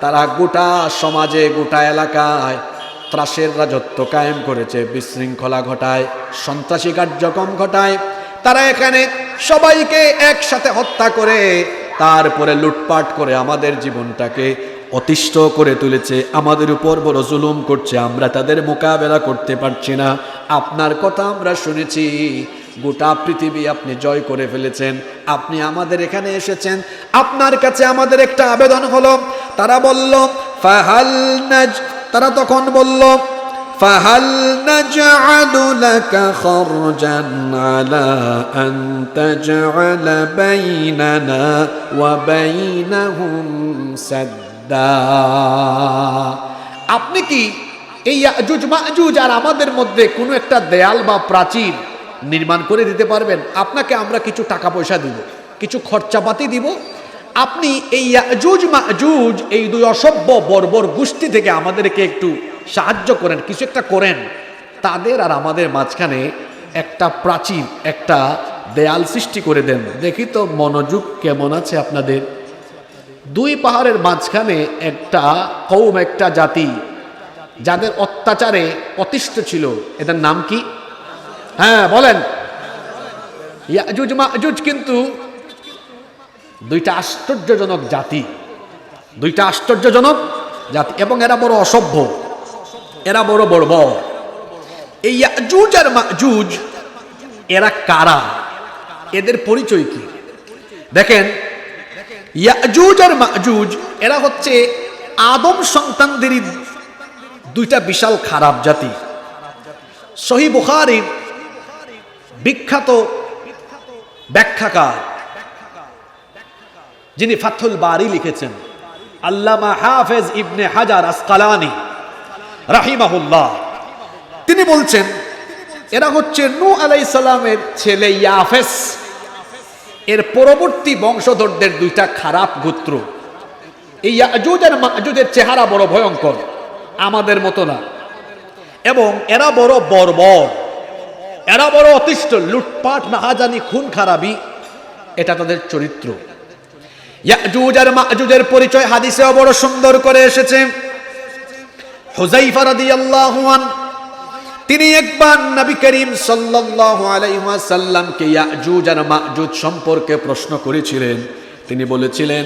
তারা গোটা সমাজে, গোটা এলাকায় ত্রাসের রাজত্ব কায়েম করেছে, বিশৃঙ্খলা ঘটায়, সন্ত্রাসী কার্যক্রম ঘটায়। তারা এখানে সবাইকে একসাথে হত্যা করে, তারপরে লুটপাট করে আমাদের জীবনটাকে অতিষ্ঠ করে তুলেছে, আমাদের উপর বড় জুলুম করছে। আমরা তাদের মোকাবেলা করতে পারছি না। আপনার কথা আমরা শুনেছি, গোটা পৃথিবী আপনি জয় করে ফেলেছেন, আপনি আমাদের এখানে এসেছেন, আপনার কাছে আমাদের একটা আবেদন হলো। তারা বলল, তারা তখন বলল, ফাহাল নাজআলু লাকা খরজান আলা আন তাজআলা বাইনানা ওয়া বাইনাহুম সাদ্দা। আপনি কি এই ইয়াজুজ মাজুজ আর আমাদের মধ্যে কোনো একটা দেয়াল বা প্রাচীর নির্মাণ করে দিতে পারবেন? আপনাকে আমরা কিছু টাকা পয়সা দিব, কিছু খরচাপাতি দিব, আপনি এই ইয়াজুজ মাজুজ এই দুই অসভ্য বর্বর গোষ্ঠী থেকে আমাদেরকে একটু সাহায্য করেন, কিছু একটা করেন। তাদের আর আমাদের মাঝখানে একটা প্রাচীর, একটা দেয়াল সৃষ্টি করে দেন। দেখি তো মনোযোগ কেমন আছে আপনাদের। দুই পাহাড়ের মাঝখানে একটা কওম, একটা জাতি যাদের অত্যাচারে অতিষ্ঠ ছিল, এদের নাম কি? হ্যাঁ বলেন। ইয়াজুজ মাজুজ কিন্তু দুইটা আশ্চর্যজনক জাতি, দুইটা আশ্চর্যজনক জাতি, এবং এরা বড় অসভ্য। এরা বড় বর্বর। এই ইয়াজুজ আর মাজুজ এরা কারা, এদের পরিচয় কি? দেখেন, ইয়াজুজ আর মাজুজ এরা হচ্ছে আদম সন্তানদেরই দুইটা বিশাল খারাপ জাতি। সহিহ বুখারীর বিখ্যাত ব্যাখ্যাকার যিনি ফাথুল বারী লিখেছেন, আল্লামা হাফেজ ইবনে হাজার আসকালানি রাহিমাহুল্লাহ, তিনি বলছেন এরা হচ্ছে নূহ আলাইহিস সালামের ছেলে ইয়াফেস এর পরবর্তী বংশধরদের দুইটা খারাপ গোত্র। এই ইয়াজুজ আর মাজুজের চেহারা বড় ভয়ঙ্কর, আমাদের মতো না, এবং এরা বড় বর্বর, এরা বড় অতিষ্ঠ, লুটপাট, নাহাজানি, খুন খারাপি, এটা তাদের চরিত্র। ইয়াজুজ আর মাজুজের পরিচয় হাদিসেও বড় সুন্দর করে এসেছে। হুযায়ফা রাদিয়াল্লাহু আনহু তিনি একবার নবী করিম সাল্লাল্লাহু আলাইহি ওয়াসাল্লামকে ইয়াজুজ আর মাজুজ সম্পর্কে প্রশ্ন করেছিলেন। তিনি বলেছিলেন,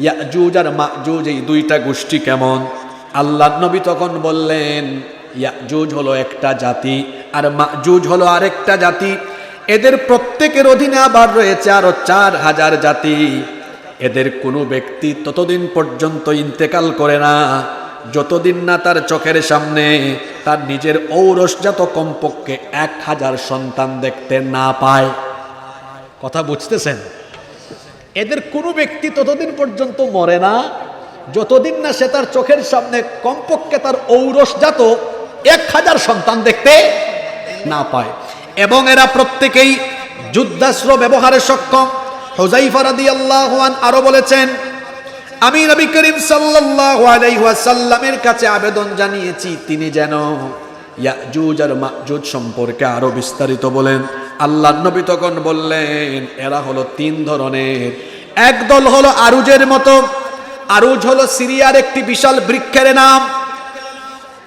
ইয়াজুজ আর মাজুজ এই দুইটা গোষ্ঠী কেমন? আল্লাহর নবী তখন বললেন, ইয়াজুজ হলো একটা জাতি আর মাজুজ হলো আরেকটা জাতি। এদের প্রত্যেকের অধীনে আবার রয়েছে আরো 4000 জাতি। এদের কোনো ব্যক্তি ততদিন পর্যন্ত ইন্তেকাল করে না যতদিন না তার চোখের সামনে তার নিজের ঔরসজাত কমপক্ষে 1000 সন্তান দেখতে না পায়। কথা বুঝতেছেন? এদের কোনো ব্যক্তি ততদিন পর্যন্ত মরে না যতদিন না সে তার চোখের সামনে কমপক্ষে তার ঔরসজাত 1000 সন্তান দেখতে না পায়। এবং এরা প্রত্যেকেই যুদ্ধাস্ত্র ব্যবহারে সক্ষম। হুযায়ফা রাদিয়াল্লাহু আনহু আরো বলেছেন, আমি নবী করিম সাল্লাল্লাহু আলাইহি ওয়াসাল্লামের কাছে আবেদন জানিয়েছি তিনি যেন ইয়াজুজ আর মাজুজ সম্পর্কে আরো বিস্তারিত বলেন। আল্লাহর নবী তখন বললেন, এরা হলো 3 ধরনের। এক দল হলো আরুজের মতো। আরুজ হলো সিরিয়ার একটি বিশাল বৃক্ষের নাম।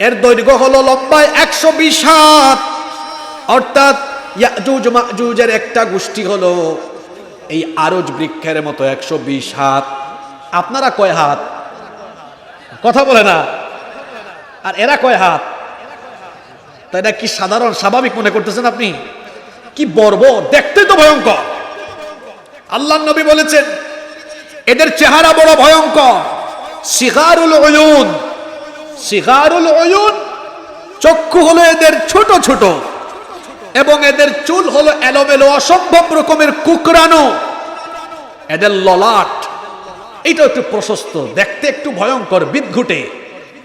এর দৈর্ঘ্য হলো লম্বায় 120 হাত। অর্থাৎ ইয়াজুজ মাজুজের একটা গোষ্ঠী হলো এই আরুজ বৃক্ষের মতো 120 হাত। আপনারা কয় হাত? কথা বলে না। আর এরা কয় হাত? তাই না? কি সাধারণ স্বাভাবিক মনে করতেছেন আপনি? কি বর্বর, দেখতে তো ভয়ঙ্কর। আল্লাহর নবী বলেছেন এদের চেহারা বড় ভয়ঙ্কর। সিগারুল উয়ুন, সিগারুল উয়ুন, চক্ষু হলো এদের ছোট ছোট, এবং এদের চুল হলো এলোমেলো, অসম্ভব রকমের কুকরানো। এদের ললাট এটা একটু প্রশস্ত, দেখতে একটু ভয়ঙ্কর, বিদঘুটে,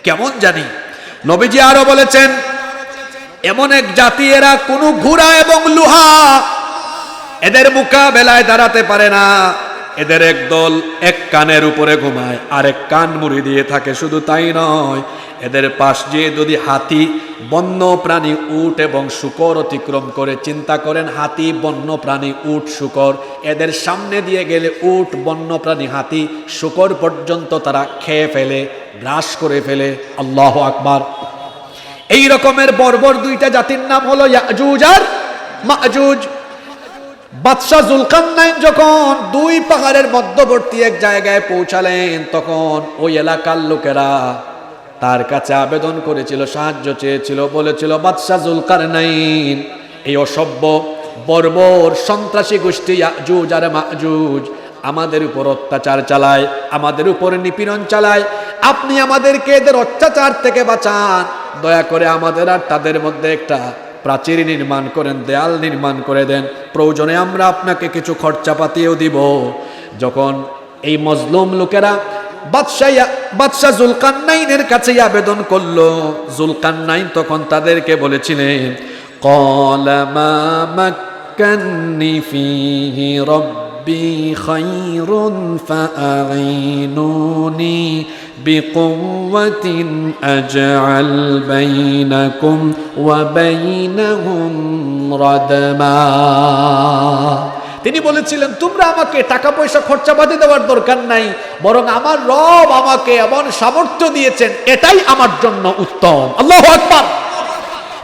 কেমন জানি। নবীজি আরো বলেছেন এমন এক জাতি, এরা কোনো ঘোড়া এবং লোহা এদের মোকাবেলায় দাঁড়াতে পারে না। এদের একদল এক কানের উপরে ঘুমায়, আরেক কান মুড়ি দিয়ে থাকে। শুধু তাই নয়, এদের পাশ দিয়ে যদি হাতি, বন্য প্রাণী, উট এবং শূকর অতিক্রম করে, চিন্তা করেন হাতি, বন্য প্রাণী, উট, শূকর, এদের সামনে দিয়ে গেলে উট, বন্য প্রাণী, হাতি, শূকর পর্যন্ত তারা খেয়ে ফেলে, গ্রাস করে ফেলে। আল্লাহু আকবার। এই রকমের বর্বর দুইটা জাতির নাম হলো ইয়াজুজ আর মাজুজ। বাদশাহ জুলকারনাইন যখন 2 পাহাড়ের মধ্যবর্তী এক জায়গায় পৌঁছালেন, তখন ওই এলাকার লোকেরা তার কাছে আবেদন করেছিল, সাহায্য চেয়েছিল, বলেছিল, বাদশাহ জুলকারনাইন, এই অসভ্য বর্বর সন্ত্রাসী গোষ্ঠী ইয়াজুজ আর মাজুজ আমাদের উপর অত্যাচার চালায়, আমাদের উপর নিপীড়ন চালায়। আপনি আমাদেরকে এদের অত্যাচার থেকে বাঁচান। দয়া করে আমাদের আর তাদের মধ্যে একটা প্রাচীর নির্মাণ করেন, দেয়াল নির্মাণ করে দেন। প্রয়োজনে আমরা আপনাকে কিছু খরচাপাতিও দিব। যখন এই মজলুম লোকেরা বাদশাহ জুলকারনাইনের কাছে আবেদন করলো, জুলকারনাইন তখন তাদেরকে বলেছিলেন, ক্বালা মা মাক্কান্নি ফীহি রাব্বি খায়রুন ফাআইনুনি বিকুওয়াতিন আজআল বাইনাকুম ওয়া বাইনাহুম রাদমা। তিনি বলেছিলেন, তোমরা আমাকে টাকা পয়সা খরচাপাতি দেওয়ার দরকার নাই, বরং আমার রব আমাকে এমন সামর্থ্য দিয়েছেন, এটাই আমার জন্য উত্তম। আল্লাহু আকবার।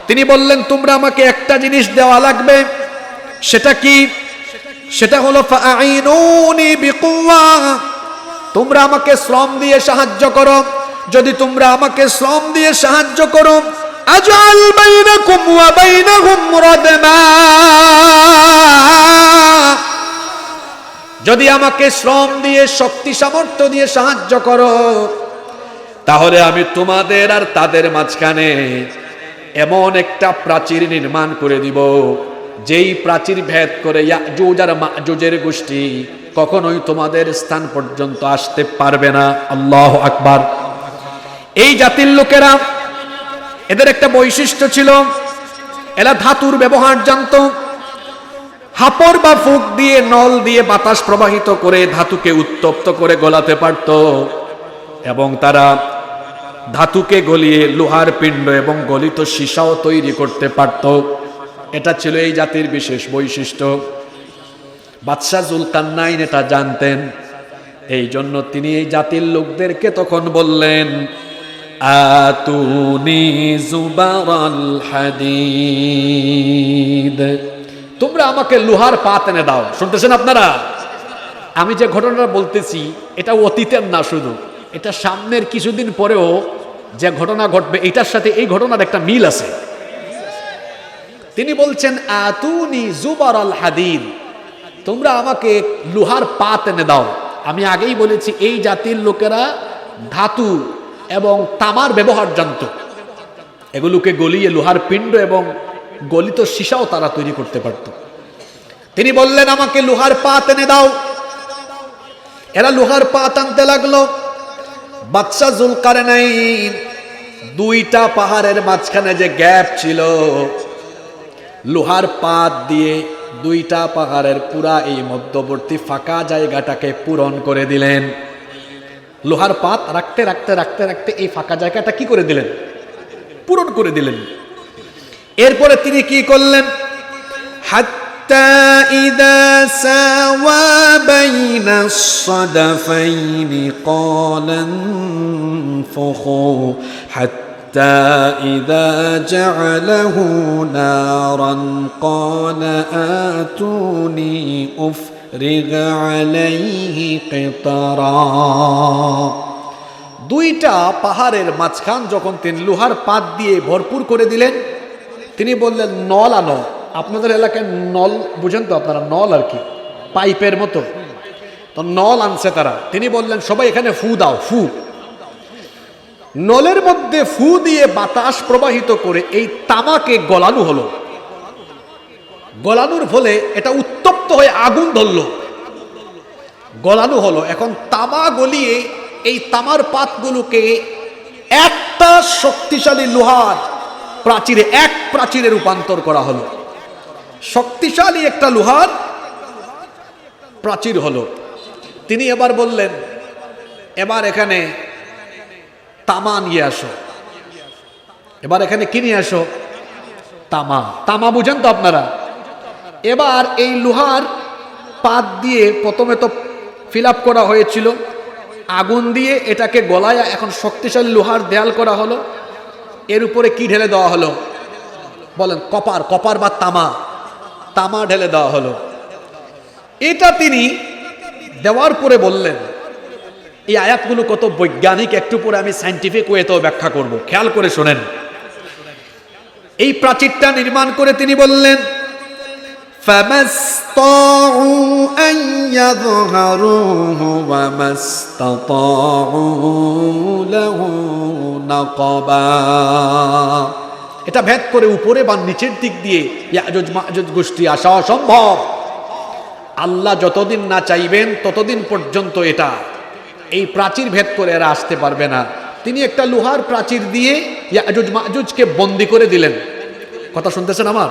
তিনি বললেন, তোমরা আমাকে একটা জিনিস দেওয়া লাগবে। সেটা কি? সেটা হলো ফাআইনুনি বিকুওয়া, তোমরা আমাকে শ্রম দিয়ে সাহায্য করো। যদি তোমরা আমাকে শ্রম দিয়ে সাহায্য করো, আজআল বাইনাকুম ওয়া বাইনাহুম রাদমা, যদি আমাকে শ্রম দিয়ে শক্তি সামর্থ্য দিয়ে সাহায্য করো, তাহলে আমি তোমাদের আর তাদের মাঝখানে এমন একটা প্রাচীর নির্মাণ করে দিব, যেই প্রাচীর ভেদ করে ইয়াজুজ আর মাজুজের গোষ্ঠী কখনোই তোমাদের স্থান পর্যন্ত আসতে পারবে না। আল্লাহু আকবার। এই জাতির লোকেরা, এদের একটা বৈশিষ্ট্য ছিল, এরা ধাতুর ব্যবহার জানতো। হাপড় বা ফুক দিয়ে, নল দিয়ে বাতাস প্রবাহিত করে ধাতুকে উত্তপ্ত করে গলাতে পারত, এবং তারা ধাতুকে গলিয়ে লোহার পিণ্ড এবং গলিত সীসাও তৈরি করতে পারত। এটা ছিল এই জাতির বিশেষ বৈশিষ্ট্য। বাদশাহ জুলকারনাইন এটা জানতেন। এই জন্য তিনি এই জাতির লোকদেরকে তখন বললেন, আতুনি জুবারাল হাদিদ, তোমরা আমাকে লোহার পাত এনে দাও। শুনতেছেন আপনারা? আমি যে ঘটনাটা বলতেছি এটা অতীতের না, শুধু এটা সামনের কিছুদিন পরেও যে ঘটনা ঘটবে এটার সাথে এই ঘটনার একটা মিল আছে। তিনি বলছেন, আতুনি জুবারাল হাদিদ, তোমরা আমাকে লোহার পাত এনে দাও। আমি আগেই বলেছি এই জাতির লোকেরা ধাতু এবং তামার ব্যবহার জানত। এগুলোকে গলিয়ে লোহার পিণ্ড এবং গলিত সীসাও তারা তৈরি করতে পারত। তিনি বললেন, আমাকে লোহার পাত এনে দাও। এরা লোহার পাত আনতে লাগলো। বাদশাহ জুলকারনাইন দুইটা পাহাড়ের মাঝখানে যে গ্যাপ ছিল, লোহার পাত দিয়ে দুইটা পাহাড়ের পুরা এই মধ্যবর্তী ফাঁকা জায়গাটাকে পূরণ করে দিলেন। লোহার পাত রাখতে রাখতে রাখতে রাখতে এই ফাঁকা জায়গাটা কি করে দিলেন? পূরণ করে দিলেন। এরপরে তিনি কি করলেন? হাত্তা ইযা সাওয়া বাইনাস সাদাফাইনি ক্বালা ইনফুখু হাত্তা ইযা জা'আলাহু নারান ক্বালা আতুনি উফরিগ আলাইহি কিতরা। দুইটা পাহাড়ের মাঝখান যখন তিনি লোহার পাত দিয়ে ভরপুর করে দিলেন, তিনি বললেন, নল আনো। আপনাদের এলাকায় নল বুঝেন তো আপনারা? নল আর কি, পাইপের মতো। তো নল আনছে তারা। তিনি বললেন, সবাই এখানে ফু দাও, ফু। নলের মধ্যে ফু দিয়ে বাতাস প্রবাহিত করে এই তামাকে গলানো হলো। গলানোর ফলে এটা উত্তপ্ত হয়ে আগুন ধরল। গলানো হলো। এখন তামা গলিয়ে এই তামার পাতগুলোকে একটা শক্তিশালী লোহার প্রাচীরে, এক প্রাচীরে রূপান্তর করা হলো। শক্তিশালী একটা লোহার প্রাচীর হলো। তিনি এবার বললেন, এবার এখানে তামা নিয়ে আসো। এবার এখানে কি নিয়ে আসো? তামা। তামা বুঝেন তো আপনারা? এবার এই লোহার পাত দিয়ে প্রথমে তো ফিল আপ করা হয়েছিল, আগুন দিয়ে এটাকে গলায় এখন শক্তিশালী লোহার দেয়াল করা হলো। এর উপরে কি ঢেলে দেওয়া হলো? বলেন, কপার। কপার বা তামা। তামা ঢেলে দেওয়া হলো। এটা তিনি দেওয়ার পরে বললেন, এই আয়াতগুলো কত বৈজ্ঞানিক, একটু পরে আমি সায়েন্টিফিক ওয়েতেও ব্যাখ্যা করব, খেয়াল করে শোনেন। এই প্রাচীরটা নির্মাণ করে তিনি বললেন, فَمَسْطَاعُوا أَنْ يَظْهَرُوهُ وَمَا اسْتَطَاعُوا لَهُ نَقَبًا। এটা ভেদ করে উপরে বা নিচের দিক দিয়ে ইয়াজুজ মাজুজ গোষ্ঠী আসা অসম্ভব। আল্লাহ যতদিন না চাইবেন ততদিন পর্যন্ত এটা এই প্রাচীর ভেদ করে এরা আসতে পারবে না। তিনি একটা লোহার প্রাচীর দিয়ে ইয়াজুজ মাজুজকে বন্দী করে দিলেন। কথা শুনতেছেন আমার?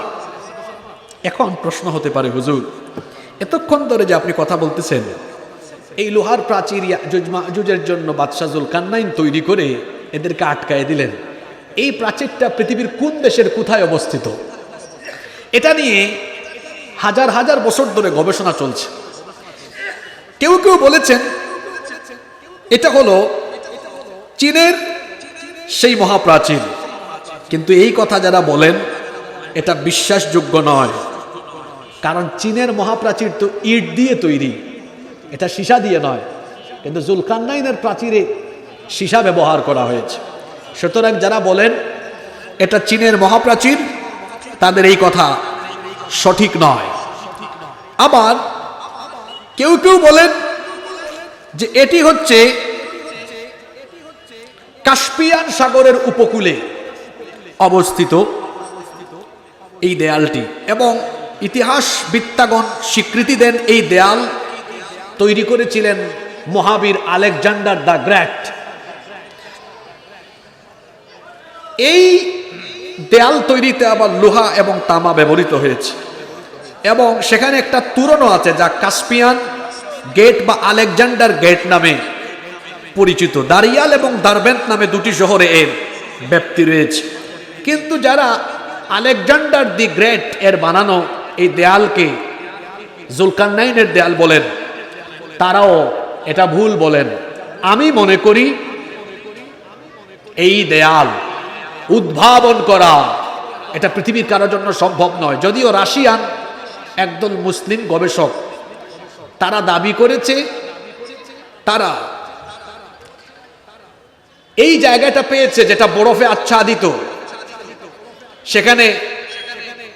এখন প্রশ্ন হতে পারে, হুজুর এতক্ষণ ধরে যে আপনি কথা বলতেছেন, এই লোহার প্রাচীর ইয়াজুজ মাজুজের জন্য বাদশাহ জুলকারনাইন তৈরি করে এদেরকে আটকায় দিলেন। এই প্রাচীরটা পৃথিবীর কোন দেশের কোথায় অবস্থিত? এটা নিয়ে হাজার হাজার বছর ধরে গবেষণা চলছে। কেউ কেউ বলেছেন এটা হলো চীনের সেই মহাপ্রাচীর, কিন্তু এই কথা যারা বলেন এটা বিশ্বাসযোগ্য নয়। কারণ চীনের মহাপ্রাচীর তো ইট দিয়ে তৈরি, এটা সীসা দিয়ে নয়। কিন্তু জুলকারনাইনের প্রাচীরে সীসা ব্যবহার করা হয়েছে। সুতরাং যারা বলেন এটা চীনের মহাপ্রাচীর, তাদের এই কথা সঠিক নয়। আবার কেউ কেউ বলেন যে এটি হচ্ছে কাস্পিয়ান সাগরের উপকূলে অবস্থিত এই দেয়ালটি, এবং ইতিহাসবিদগণ স্বীকৃতি দেন এই দেয়াল তৈরি করেছিলেন মহাবীর আলেকজান্ডার দ্য গ্রেট। এই দেয়াল তৈরিতে আবার লোহা এবং তামা ব্যবহৃত হয়েছে, এবং সেখানে একটা তোরণও আছে যা কাস্পিয়ান গেট বা আলেকজান্ডার গেট নামে পরিচিত। দারিয়াল এবং দারবেন্ট নামে দুটি শহরে এর ব্যাপ্তি রয়েছে। কিন্তু যারা আলেকজান্ডার দি গ্রেট এর বানানো এই দেয়ালকে জুলকারনাইনের দেয়াল বলেন, তারাও এটা ভুল বলেন। আমি মনে করি এই দেয়াল উদ্ভাবন করা এটা পৃথিবীর কারোর জন্য সম্ভব নয়। যদিও রাশিয়ান একদল মুসলিম গবেষক তারা দাবি করেছে তারা এই জায়গাটা পেয়েছে যেটা বরফে আচ্ছাদিত, সেখানে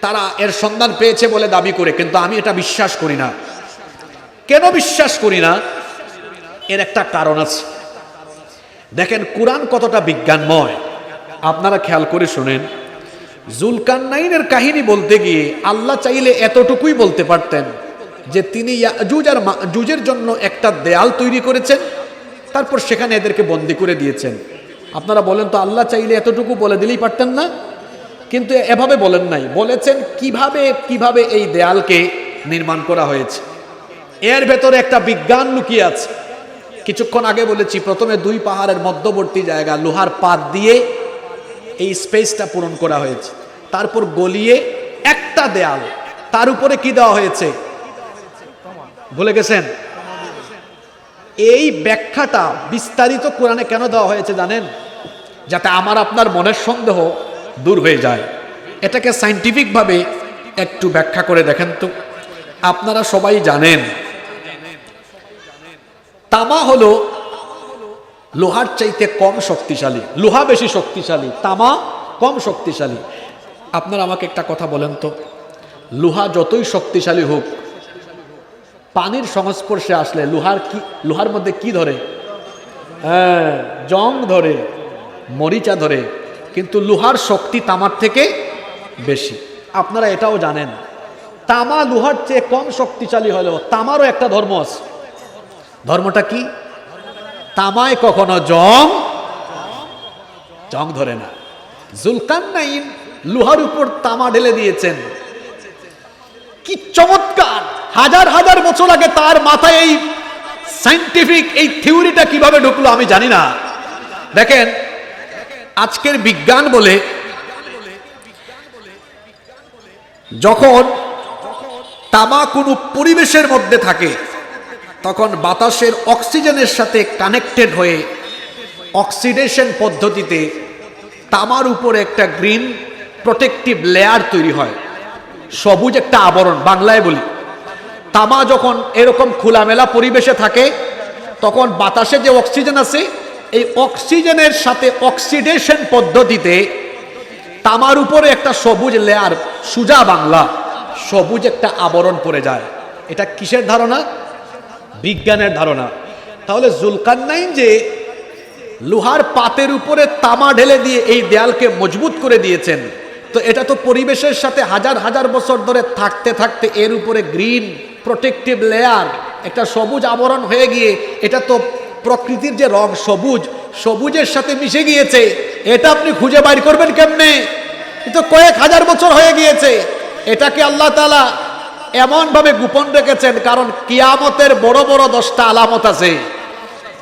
তারা এর সন্ধান পেয়েছে বলে দাবি করে, কিন্তু আমি এটা বিশ্বাস করি না। কেন বিশ্বাস করি না? এর একটা কারণ আছে। দেখেন কুরআন কতটা বিজ্ঞানময়, আপনারা খেয়াল করে শুনেন। জুলকারনাইনের কাহিনী বলতে গিয়ে আল্লাহ চাইলে এতটুকুই বলতে পারতেন যে তিনি ইয়াজুজ আর মাজুজের জন্য একটা দেয়াল তৈরি করেছেন, তারপর সেখানে এদেরকে বন্দী করে দিয়েছেন। আপনারা বলেন তো আল্লাহ চাইলে এতটুকু বলে দিলেই পারতেন না? কিন্তু এভাবে বলেন নাই, বলেছেন কিভাবে কিভাবে এই দেয়ালকে নির্মাণ করা হয়েছে। এর ভেতরে একটা বিজ্ঞান লুকিয়ে আছে। কিছুক্ষণ আগে বলেছি প্রথমে দুই পাহাড়ের মধ্যবর্তী জায়গা লোহার পাত দিয়ে এই স্পেসটা পূরণ করা হয়েছে, তারপর গলিয়ে একটা দেয়াল, তার উপরে কি দেওয়া হয়েছে ভুলে গেছেন? এই ব্যাখ্যাটা বিস্তারিত কোরআনে কেন দেওয়া হয়েছে জানেন? যাতে আমার আপনার মনের সন্দেহ দূর হয়ে যায়। এটাকে সায়েন্টিফিকভাবে একটু ব্যাখ্যা করে দেখেন তো। আপনারা সবাই জানেন তামা হলো লোহার চাইতে কম শক্তিশালী। লোহা বেশি শক্তিশালী, তামা কম শক্তিশালী। আপনারা আমাকে একটা কথা বলেন তো, লোহা যতই শক্তিশালী হোক, পানির সংস্পর্শে আসলে লোহার মধ্যে কি ধরে? হ্যাঁ, জং ধরে, মরিচা ধরে। কিন্তু লোহার শক্তি তামার থেকে বেশি। আপনারা এটাও জানেন তামা লোহার চেয়ে কম শক্তিশালী হলেও তামারও একটা ধর্ম আছে। ধর্মটা কি? তামায় কখনো জং ধরে না। জুলকারনাইন লোহার উপর তামা ঢেলে দিয়েছেন। কি চমৎকার! হাজার হাজার বছর আগে তার মাথায় এই সায়েন্টিফিক এই থিওরিটা কিভাবে ঢুকলো আমি জানি না। দেখেন আজকের বিজ্ঞান বলে যখন তামা কোনো পরিবেশের মধ্যে থাকে তখন বাতাসের অক্সিজেনের সাথে কানেক্টেড হয়ে অক্সিডেশন পদ্ধতিতে তামার উপরে একটা গ্রিন প্রোটেক্টিভ লেয়ার তৈরি হয়, সবুজ একটা আবরণ বাংলায় বলি। তামা যখন এরকম খোলামেলা পরিবেশে থাকে তখন বাতাসে যে অক্সিজেন আছে এই অক্সিজেনের সাথে অক্সিডেশন পদ্ধতিতে তামার উপরে একটা সবুজ লেয়ার, সুজা বাংলা সবুজ একটা আবরণ পড়ে যায়। এটা কিসের ধারণা? বিজ্ঞানের ধারণা। তাহলে জুলকারনাইন যে লোহার পাতের উপরে তামা ঢেলে দিয়ে এই দেয়ালকে মজবুত করে দিয়েছেন, তো এটা তো পরিবেশের সাথে হাজার হাজার বছর ধরে থাকতে থাকতে এর উপরে গ্রিন প্রোটেক্টিভ লেয়ার একটা সবুজ আবরণ হয়ে গিয়ে এটা তো প্রকৃতির যে রং সবুজ, সবুজের সাথে মিশে গিয়েছে। এটা আপনি খুঁজে বাইর করবেন কেমনে? কিন্তু কয়েক হাজার বছর হয়ে গিয়েছে। এটাকে আল্লাহ তাআলা এমন ভাবে গোপন রেখেছেন কারণ কিয়ামতের বড় বড় 10টা আলামত আছে।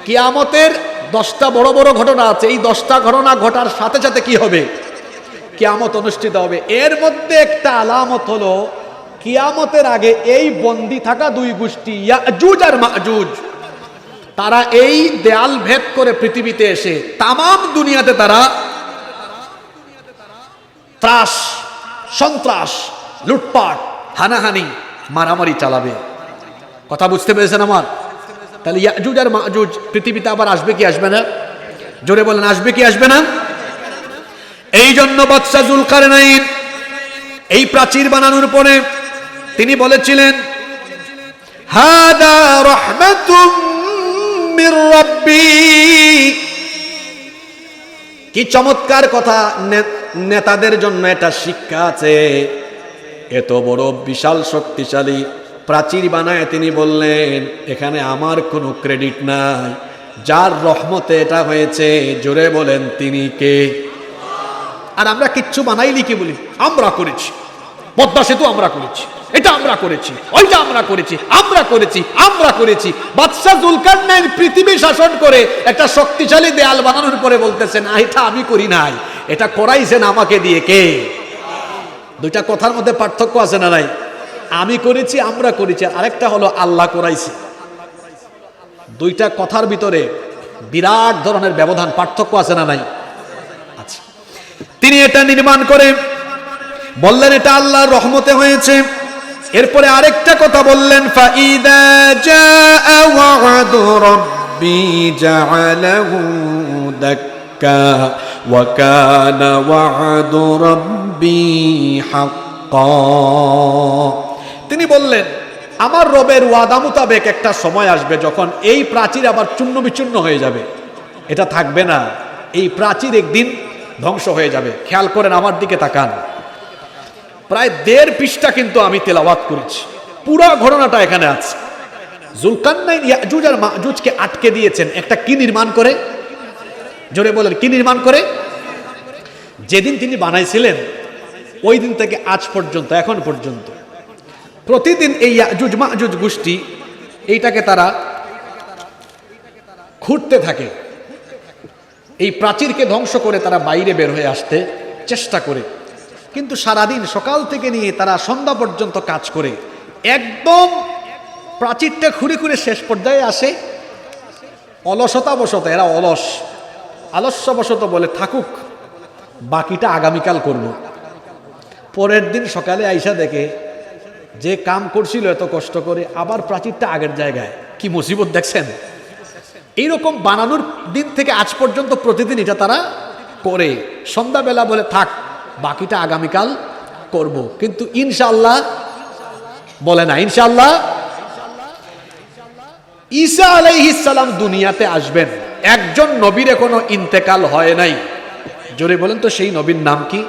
কিয়ামতের 10টা বড় বড় ঘটনা আছে। এই 10টা ঘটনা ঘটার সাথে সাথে কি হবে? কিয়ামত অনুষ্ঠিত হবে। এর মধ্যে একটা আলামত হলো কিয়ামতের আগে এই বন্দী থাকা দুই গোষ্ঠী ইয়াজুজ আর মাজুজ, তারা এই দেয়াল ভেদ করে পৃথিবীতে এসে তামাম দুনিয়াতে তারা ত্রাস, সন্ত্রাস, লুটপাট, হানাহানি, মারামারি চালাবে। কথা বুঝতে পেরেছেন আমার? তাহলে ইয়াজুজ আর মাজুজ পৃথিবীতে আবার আসবে কি আসবে না? জোরে বলেন, আসবে কি আসবে না? এই জন্য বাদশা যুলকারনাইন এই প্রাচীর বানানোর পরে তিনি বলেছিলেন, হাদা রাহমাতুম মির রাব্বি। কি চমৎকার কথা! নেতাদের জন্য এটা শিক্ষা আছে। এত বড় বিশাল শক্তিশালী প্রাচীর বানায় তিনি বললেন, এখানে আমার কোনো ক্রেডিট নাই, যার রহমতে এটা হয়েছে, জোরে বলেন তিনি কে? আর আমরা কিচ্ছু বানাইলি কি বলি, আমরা করেছি, পদ্মা সেতু আমরা করেছি, এটা আমরা করেছি, ওইটা আমরা করেছি, আমরা করেছি, আমরা করেছি। বাদশা যুলকারনাইন পৃথিবী শাসন করে একটা শক্তিশালী দেয়াল বানানোর পরে বলতেছেন, এটা আমি করি নাই, এটা করাইছেন আমাকে দিয়ে কে? দুইটা কথার মধ্যে পার্থক্য আছে না নাই? আমি করেছি, আমরা করেছি, আরেকটা হলো আল্লাহ করাইছে। দুইটা কথার ভিতরে বিরাট ধরনের ব্যবধান, পার্থক্য আছে না নাই? আচ্ছা, তিনি এটা নির্মাণ করে বললেন এটা আল্লাহর রহমতে হয়েছে। এরপরে আরেকটা কথা বললেন, ফাইদা জাআ ওয়া'দু রাব্বি জা'আলাহু দাক্কা ওয়া কানা ওয়া'দু রাব্বি হাক্কা। তিনি বললেন, আমার রবের ওয়াদা মোতাবেক একটা সময় আসবে যখন এই প্রাচীর আবার চূর্ণ বিচূর্ণ হয়ে যাবে, এটা থাকবে না। এই প্রাচীর একদিন ধ্বংস হয়ে যাবে। খেয়াল করেন, আমার দিকে তাকান, প্রায় 1.5 পৃষ্ঠা কিন্তু আমি তেলাওয়াত করেছি, পুরো ঘটনাটা এখানে আছে। যুলকারনাইন ইয়াজুজ আর মাজুজকে আটকে দিয়েছেন একটা কি নির্মাণ করে? জোরে বলেন, কি নির্মাণ করে? যেদিন তিনি বানাইছিলেন ওই দিন থেকে আজ পর্যন্ত, এখন পর্যন্ত প্রতিদিন এই ইয়াজুজ মাজুজ গোষ্ঠী এইটাকে তারা খুঁড়তে থাকে। এই প্রাচীরকে ধ্বংস করে তারা বাইরে বের হয়ে আসতে চেষ্টা করে, কিন্তু সারাদিন সকাল থেকে নিয়ে তারা সন্ধ্যা পর্যন্ত কাজ করে একদম প্রাচীরটা খুঁড়ে খুঁড়ে শেষ পর্যায়ে আসে। অলসতাবশত, এরা আলস্যবশত বলে থাকুক, বাকিটা আগামীকাল করব। পরের দিন সকালে আইসা দেখে যে কাম করছিল এত কষ্ট করে, আবার প্রাচীরটা আগের জায়গায়। কি মুসিবত দেখছেন! এইরকম বানানোর দিন থেকে আজ পর্যন্ত প্রতিদিন এটা তারা করে। সন্ধ্যাবেলা বলে থাক, বাকিটা আগামীকাল করব। কিন্তু ইনশাআল্লাহ বলে না, ইনশাআল্লাহ ঈসা আলাইহিস সালাম দুনিয়াতে আসবেন। একজন নবীর এখনো ইন্তেকাল হয় নাই, জোরে বলেন তো সেই নবীর নাম কি?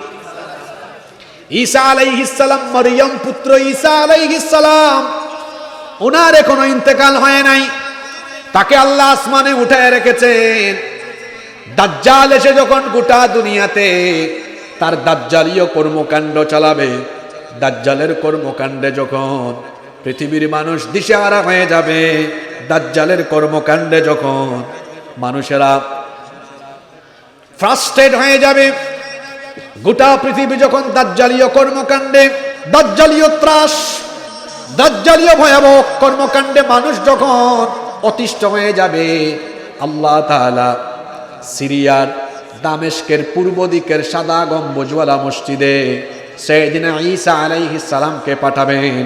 ঈসা আলাইহিস সালাম, মরিয়ম পুত্র ঈসা আলাইহিস সালাম, ওনার এখনো ইন্তেকাল হয় নাই। তাকে আল্লাহ আসমানে উঠায় রেখেছেন। দাজ্জাল এসে যখন গোটা দুনিয়াতে তার দাজ্জালীয় কর্মকাণ্ড চালাবে, দাজ্জালের কর্মকাণ্ডে যখন পৃথিবীর মানুষ দিশেহারা হয়ে যাবে, দাজ্জালের কর্মকাণ্ডে যখন মানুষেরা ফ্রাস্ট্রেট হয়ে যাবে, গোটা পৃথিবী যখন দাজ্জালীয় কর্মকাণ্ডে, দাজ্জালীয় ত্রাস, দাজ্জালীয় ভয়াবহ কর্মকাণ্ডে মানুষ যখন অতিষ্ঠ হয়ে যাবে, আল্লাহ তাআলা সিরিয়ার দামেস্কের পূর্ব দিকের সাদা গম্বুজওয়ালা মসজিদে সাইয়েদনা ঈসা আলাইহিস সালামকে পাঠাবেন।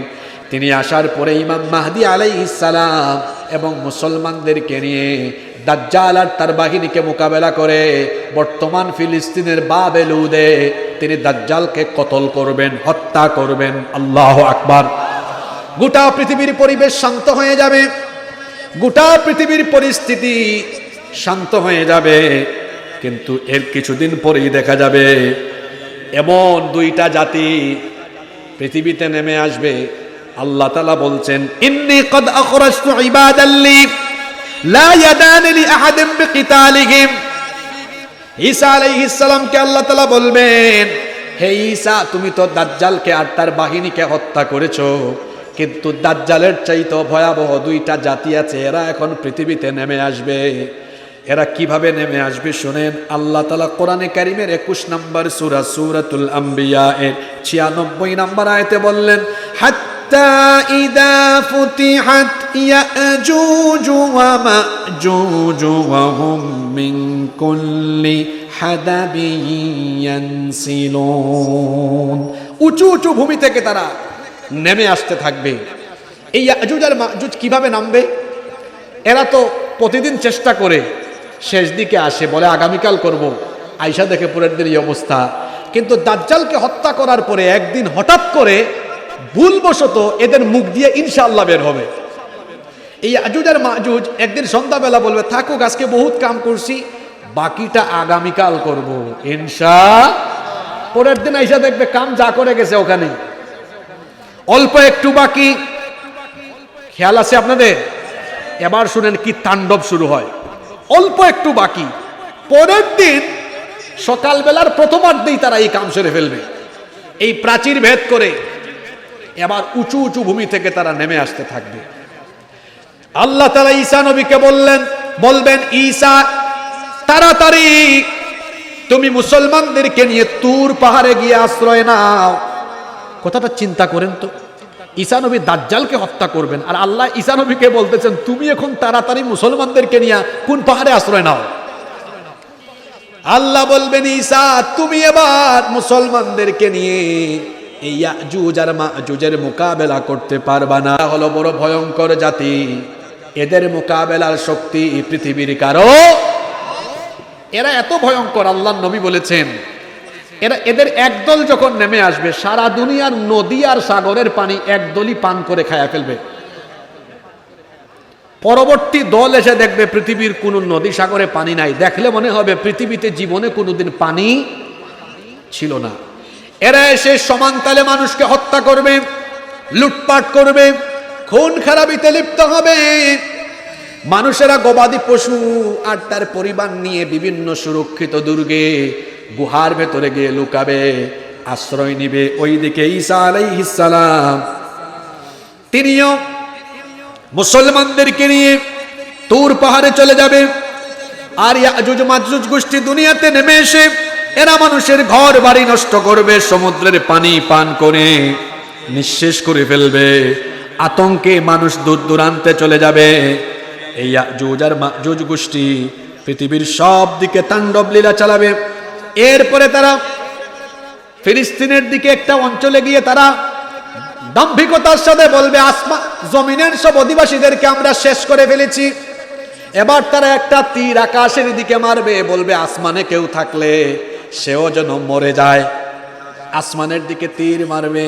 তিনি আসার পরে ইমাম মাহদী আলাইহিস সালাম এবং মুসলমানদেরকে নিয়ে দাজ্জাল আর তার বাহিনীকে মোকাবেলা করে বর্তমান ফিলিস্তিনের বাবেলুদে তিনি দাজ্জালকে কতল করবেন, হত্যা করবেন। আল্লাহু আকবার। গোটা পৃথিবীর পরিবেশ শান্ত হয়ে যাবে, গোটা পৃথিবীর পরিস্থিতি শান্ত হয়ে যাবে। কিন্তু এর কিছুদিন পরেই দেখা যাবে এমন দুইটা জাতি পৃথিবীতে নেমে আসবে। আল্লাহ তাআলা বলছেন, ইন্নী কদ আখরাজতু ইবাদাল্লি লা ইয়াদান লি আহাদিন বিকিতালিহিম। ঈসা আলাইহিস সালামকে আল্লাহ তাআলা বলবেন, হে ঈসা, তুমি তো দাজ্জালকে আর তার বাহিনীকে হত্যা করেছো, কিন্তু দাজ্জালের চাইতে ভয়াবহ দুইটা জাতি আছে, এরা এখন পৃথিবীতে নেমে আসবে। এরা কিভাবে নেমে আসবে শুনেন। আল্লাহ তাআলা কোরআনে কারীমের 21 নম্বর সূরা সূরাতুল আম্বিয়া এর 96 নম্বর আয়াতে বললেন, হাত্তা ইদা ফুতিহাত ইয়াজুজ ওয়া মাজুজ ওয়া হুম মিন কুল্লি হাদাবিন ইয়ানসিলুন। উঁচু উঁচু ভূমি থেকে তারা নেমে আসতে থাকবে। এই ইয়াজুজ আর মাজুজ কিভাবে নামবে? এরা তো প্রতিদিন চেষ্টা করে শেষ দিকে আসে, বলে আগামীকাল করব, আয়েশা দেখে পরের দিন এই অবস্থা। কিন্তু দাজ্জালকে হত্যা করার পরে একদিন হঠাৎ করে ভুলবশত এদের মুখ দিয়ে ইনশাআল্লাহ বের হবে। এই ইয়াজুজ আর মাজুজ একদিন সন্ধ্যাবেলা বলবে, থাকুক আজকে বহুত কাম করছি, বাকিটা আগামীকাল করব পরের দিন আইসা দেখবে কাম যা করে গেছে ওখানে, অল্প একটু বাকি। খেয়াল আছে আপনাদের? এবার শুনেন কি তাণ্ডব শুরু হয়। অল্প একটু বাকি, পরের দিন সকালবেলার প্রথমার্ধেই তারা এই কাম সেরে ফেলবে। এই প্রাচীর ভেদ করে এবার উঁচু উঁচু ভূমি থেকে তারা নেমে আসতে থাকবে। আল্লাহ তাআলা ঈসা নবীকে বলবেন, ঈসা তাড়াতাড়ি তুমি মুসলমানদেরকে নিয়ে তুর পাহাড়ে গিয়ে আশ্রয় নাও। কথাটা চিন্তা করেন তো, ঈসা নবী দাজ্জালকে হত্যা করবেন, আর আল্লাহ ঈসা নবীকে বলতেছেন তুমি এখন তাড়াতাড়ি মুসলমানদেরকে নিয়ে কোন পাহাড়ে আশ্রয় নাও। আল্লাহ বলবেন, ঈসা তুমি এবার মুসলমানদেরকে নিয়ে এই ইয়াজুজ আর মাজুজের মোকাবেলা করতে পারবা না। হলো বড় ভয়ঙ্কর জাতি, এদের মোকাবেলার শক্তি পৃথিবীর কারো। এরা এত ভয়ঙ্কর, আল্লাহ নবী বলেছেন এদের একদল যখন নেমে আসবে, সারা দুনিয়ার নদী আর সাগরের পানি একদলই পান করে খায়া ফেলবে। পরবর্তী দল এসে দেখবে পৃথিবীর কোন নদী সাগরে পানি নাই, দেখলে মনে হবে পৃথিবীতে জীবনে কোনোদিন পানি ছিল না। এরা এসে সমানতালে মানুষকে হত্যা করবে, লুটপাট করবে, খুন খারাপিতে লিপ্ত হবে। মানুষেরা গবাদি পশু আর তার পরিবার নিয়ে বিভিন্ন সুরক্ষিত দুর্গে গুহার ভেতরে গিয়ে লুকাবে, আশ্রয় নিবে। ওইদিকে ঈসা আলাইহিস সালাম তিনিও মুসলমানদেরকে নিয়ে তুর পাহাড়ে চলে যাবে। আর ইয়াজুজ মাজুজ গোষ্ঠী দুনিয়াতে নেমে এসে এরা মানুষের ঘর বাড়ি নষ্ট করবে, সমুদ্রের পানি পান করে নিঃশেষ করে ফেলবে। আতঙ্কে মানুষ দূর দূরান্তে চলে যাবে। এই ইয়াজুজ আর মাজুজ গোষ্ঠী পৃথিবীর সব দিকে তাণ্ডব লীলা চালাবে। এরপরে তারা ফিলিস্তিনের দিকে একটা অঞ্চলে গিয়ে তারা দাম্ভিকতার সাথে বলবে, জমিনের সব অধিবাসীদেরকে আমরা শেষ করে ফেলেছি। এবার তারা একটা তীর আকাশের দিকে মারবে, বলবে আসমানে কেউ থাকলে সেও যেন মরে যায়। আসমানের দিকে তীর মারবে,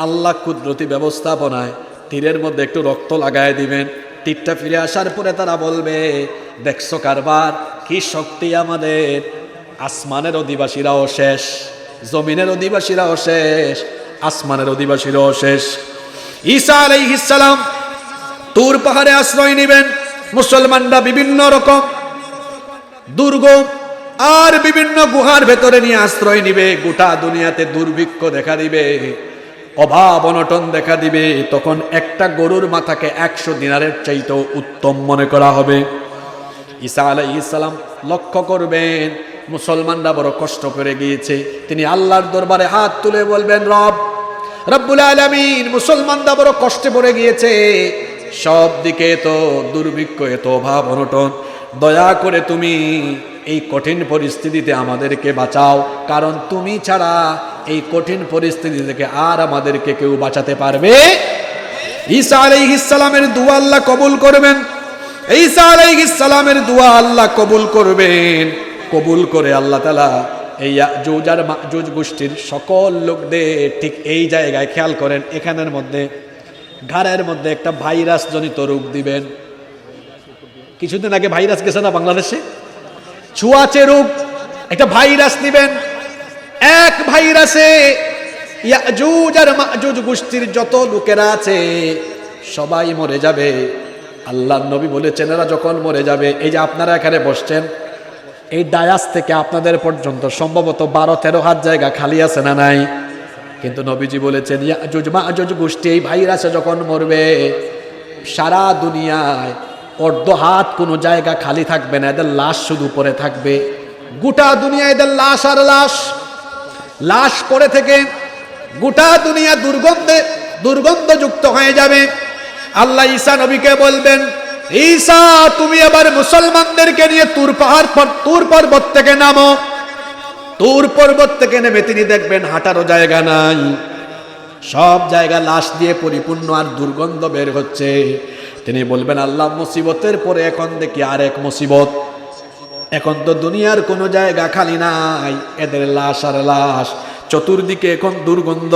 আল্লাহ কুদরতি ব্যবস্থাপনায় তীরের মধ্যে একটু রক্ত লাগায় দিবেন। তীরটা ফিরে আসার পরে তারা বলবে, দেখছো কারবার, কি শক্তি আমাদের। আসমানের অধিবাসীরাও শেষ, জমিনের অধিবাসীরাও শেষ, আসমানের অধিবাসীরাও শেষ। ঈসা আলাইহিস সালাম তুর পাহাড়ে আশ্রয় নেবেন। মুসলমানরা বিভিন্ন রকম দুর্গ আর বিভিন্ন গুহার ভেতরে নিয়ে আশ্রয় নিবে। গোটা দুনিয়াতে দুর্ভিক্ষ দেখা দিবে, অভাব অনটন দেখা দিবে। তখন একটা গরুর মাথাকে 100 দিনারের চাইতেও উত্তম মনে করা হবে। ঈসা আলাইহিস সালাম লক্ষ্য করবেন মুসলমানরা বড় কষ্ট করে গিয়েছে। তিনি আল্লাহর দরবারে হাত তুলে বলবেন, রব্বুল আলামিন, মুসলমানরা বড় কষ্টে পড়ে গিয়েছে, সব দিকে তো দুর্ভিক্ষ, এত অভাব অনটন, দয়া করে তুমি এই কঠিন পরিস্থিতিতে আমাদেরকে বাঁচাও, কারণ তুমি ছাড়া এই কঠিন পরিস্থিতি থেকে আর আমাদেরকে কেউ বাঁচাতে পারবে। ঈসা আলাইহিস সালামের দোয়া আল্লাহ কবুল করবেন। ঈসা আলাইহিস সালামের দোয়া আল্লাহ কবুল করবেন। কবুল করে আল্লাহ তাআলা এই ইয়াজুজ আর মাজুজ গোষ্ঠীর সকল লোকদের ঠিক এই জায়গায়, খেয়াল করেন, এখানের মধ্যে ঘাড়ের মধ্যে একটা ভাইরাস জনিত রোগ দিবেন। কিছুদিন আগে ভাইরাস গেছে না বাংলাদেশে, ছুঁয়াচে রোগ, একটা ভাইরাস দিবেন। এক ভাইরাসে ইয়াজুজ আর মাজুজ গোষ্ঠীর যত লোকেরা আছে সবাই মরে যাবে। আল্লাহর নবী বলেছেন এরা যখন মরে যাবে, এই যে আপনারা এখানে বসছেন, এই ডায়াস থেকে আপনাদের পর্যন্ত সম্ভবত 12-13 হাত জায়গা খালি আছে না নাই? কিন্তু নবীজি বলেছেন ইয়াজুজ মাজুজ গোষ্ঠী এই ভাইরাসে যখন মরবে, সারা দুনিয়ায় অর্ধ হাত কোনো জায়গা খালি থাকবে না, এদের লাশ শুধু পড়ে থাকবে। গোটা দুনিয়া এদের লাশ আর লাশ, লাশ পড়ে থেকে গোটা দুনিয়া দুর্গন্ধযুক্ত হয়ে যাবে। আল্লাহ ঈসা নবীকে বলবেন, ঈসা তুমি এবার মুসলমানদেরকে নিয়ে তুর পর্বত থেকে নামো। তুর পর্বত থেকে নেমে তিনি দেখবেন হাঁটারও জায়গা নাই, সব জায়গা লাশ দিয়ে পরিপূর্ণ আর দুর্গন্ধ বের হচ্ছে। তিনি বলবেন, আল্লাহ, মুসিবতের পরে এখন দেখি আরেক মুসিবত। এখন তো দুনিয়ার কোনো জায়গা খালি নাই, এদের লাশ আর লাশ, চতুর্দিকে এখন দুর্গন্ধ।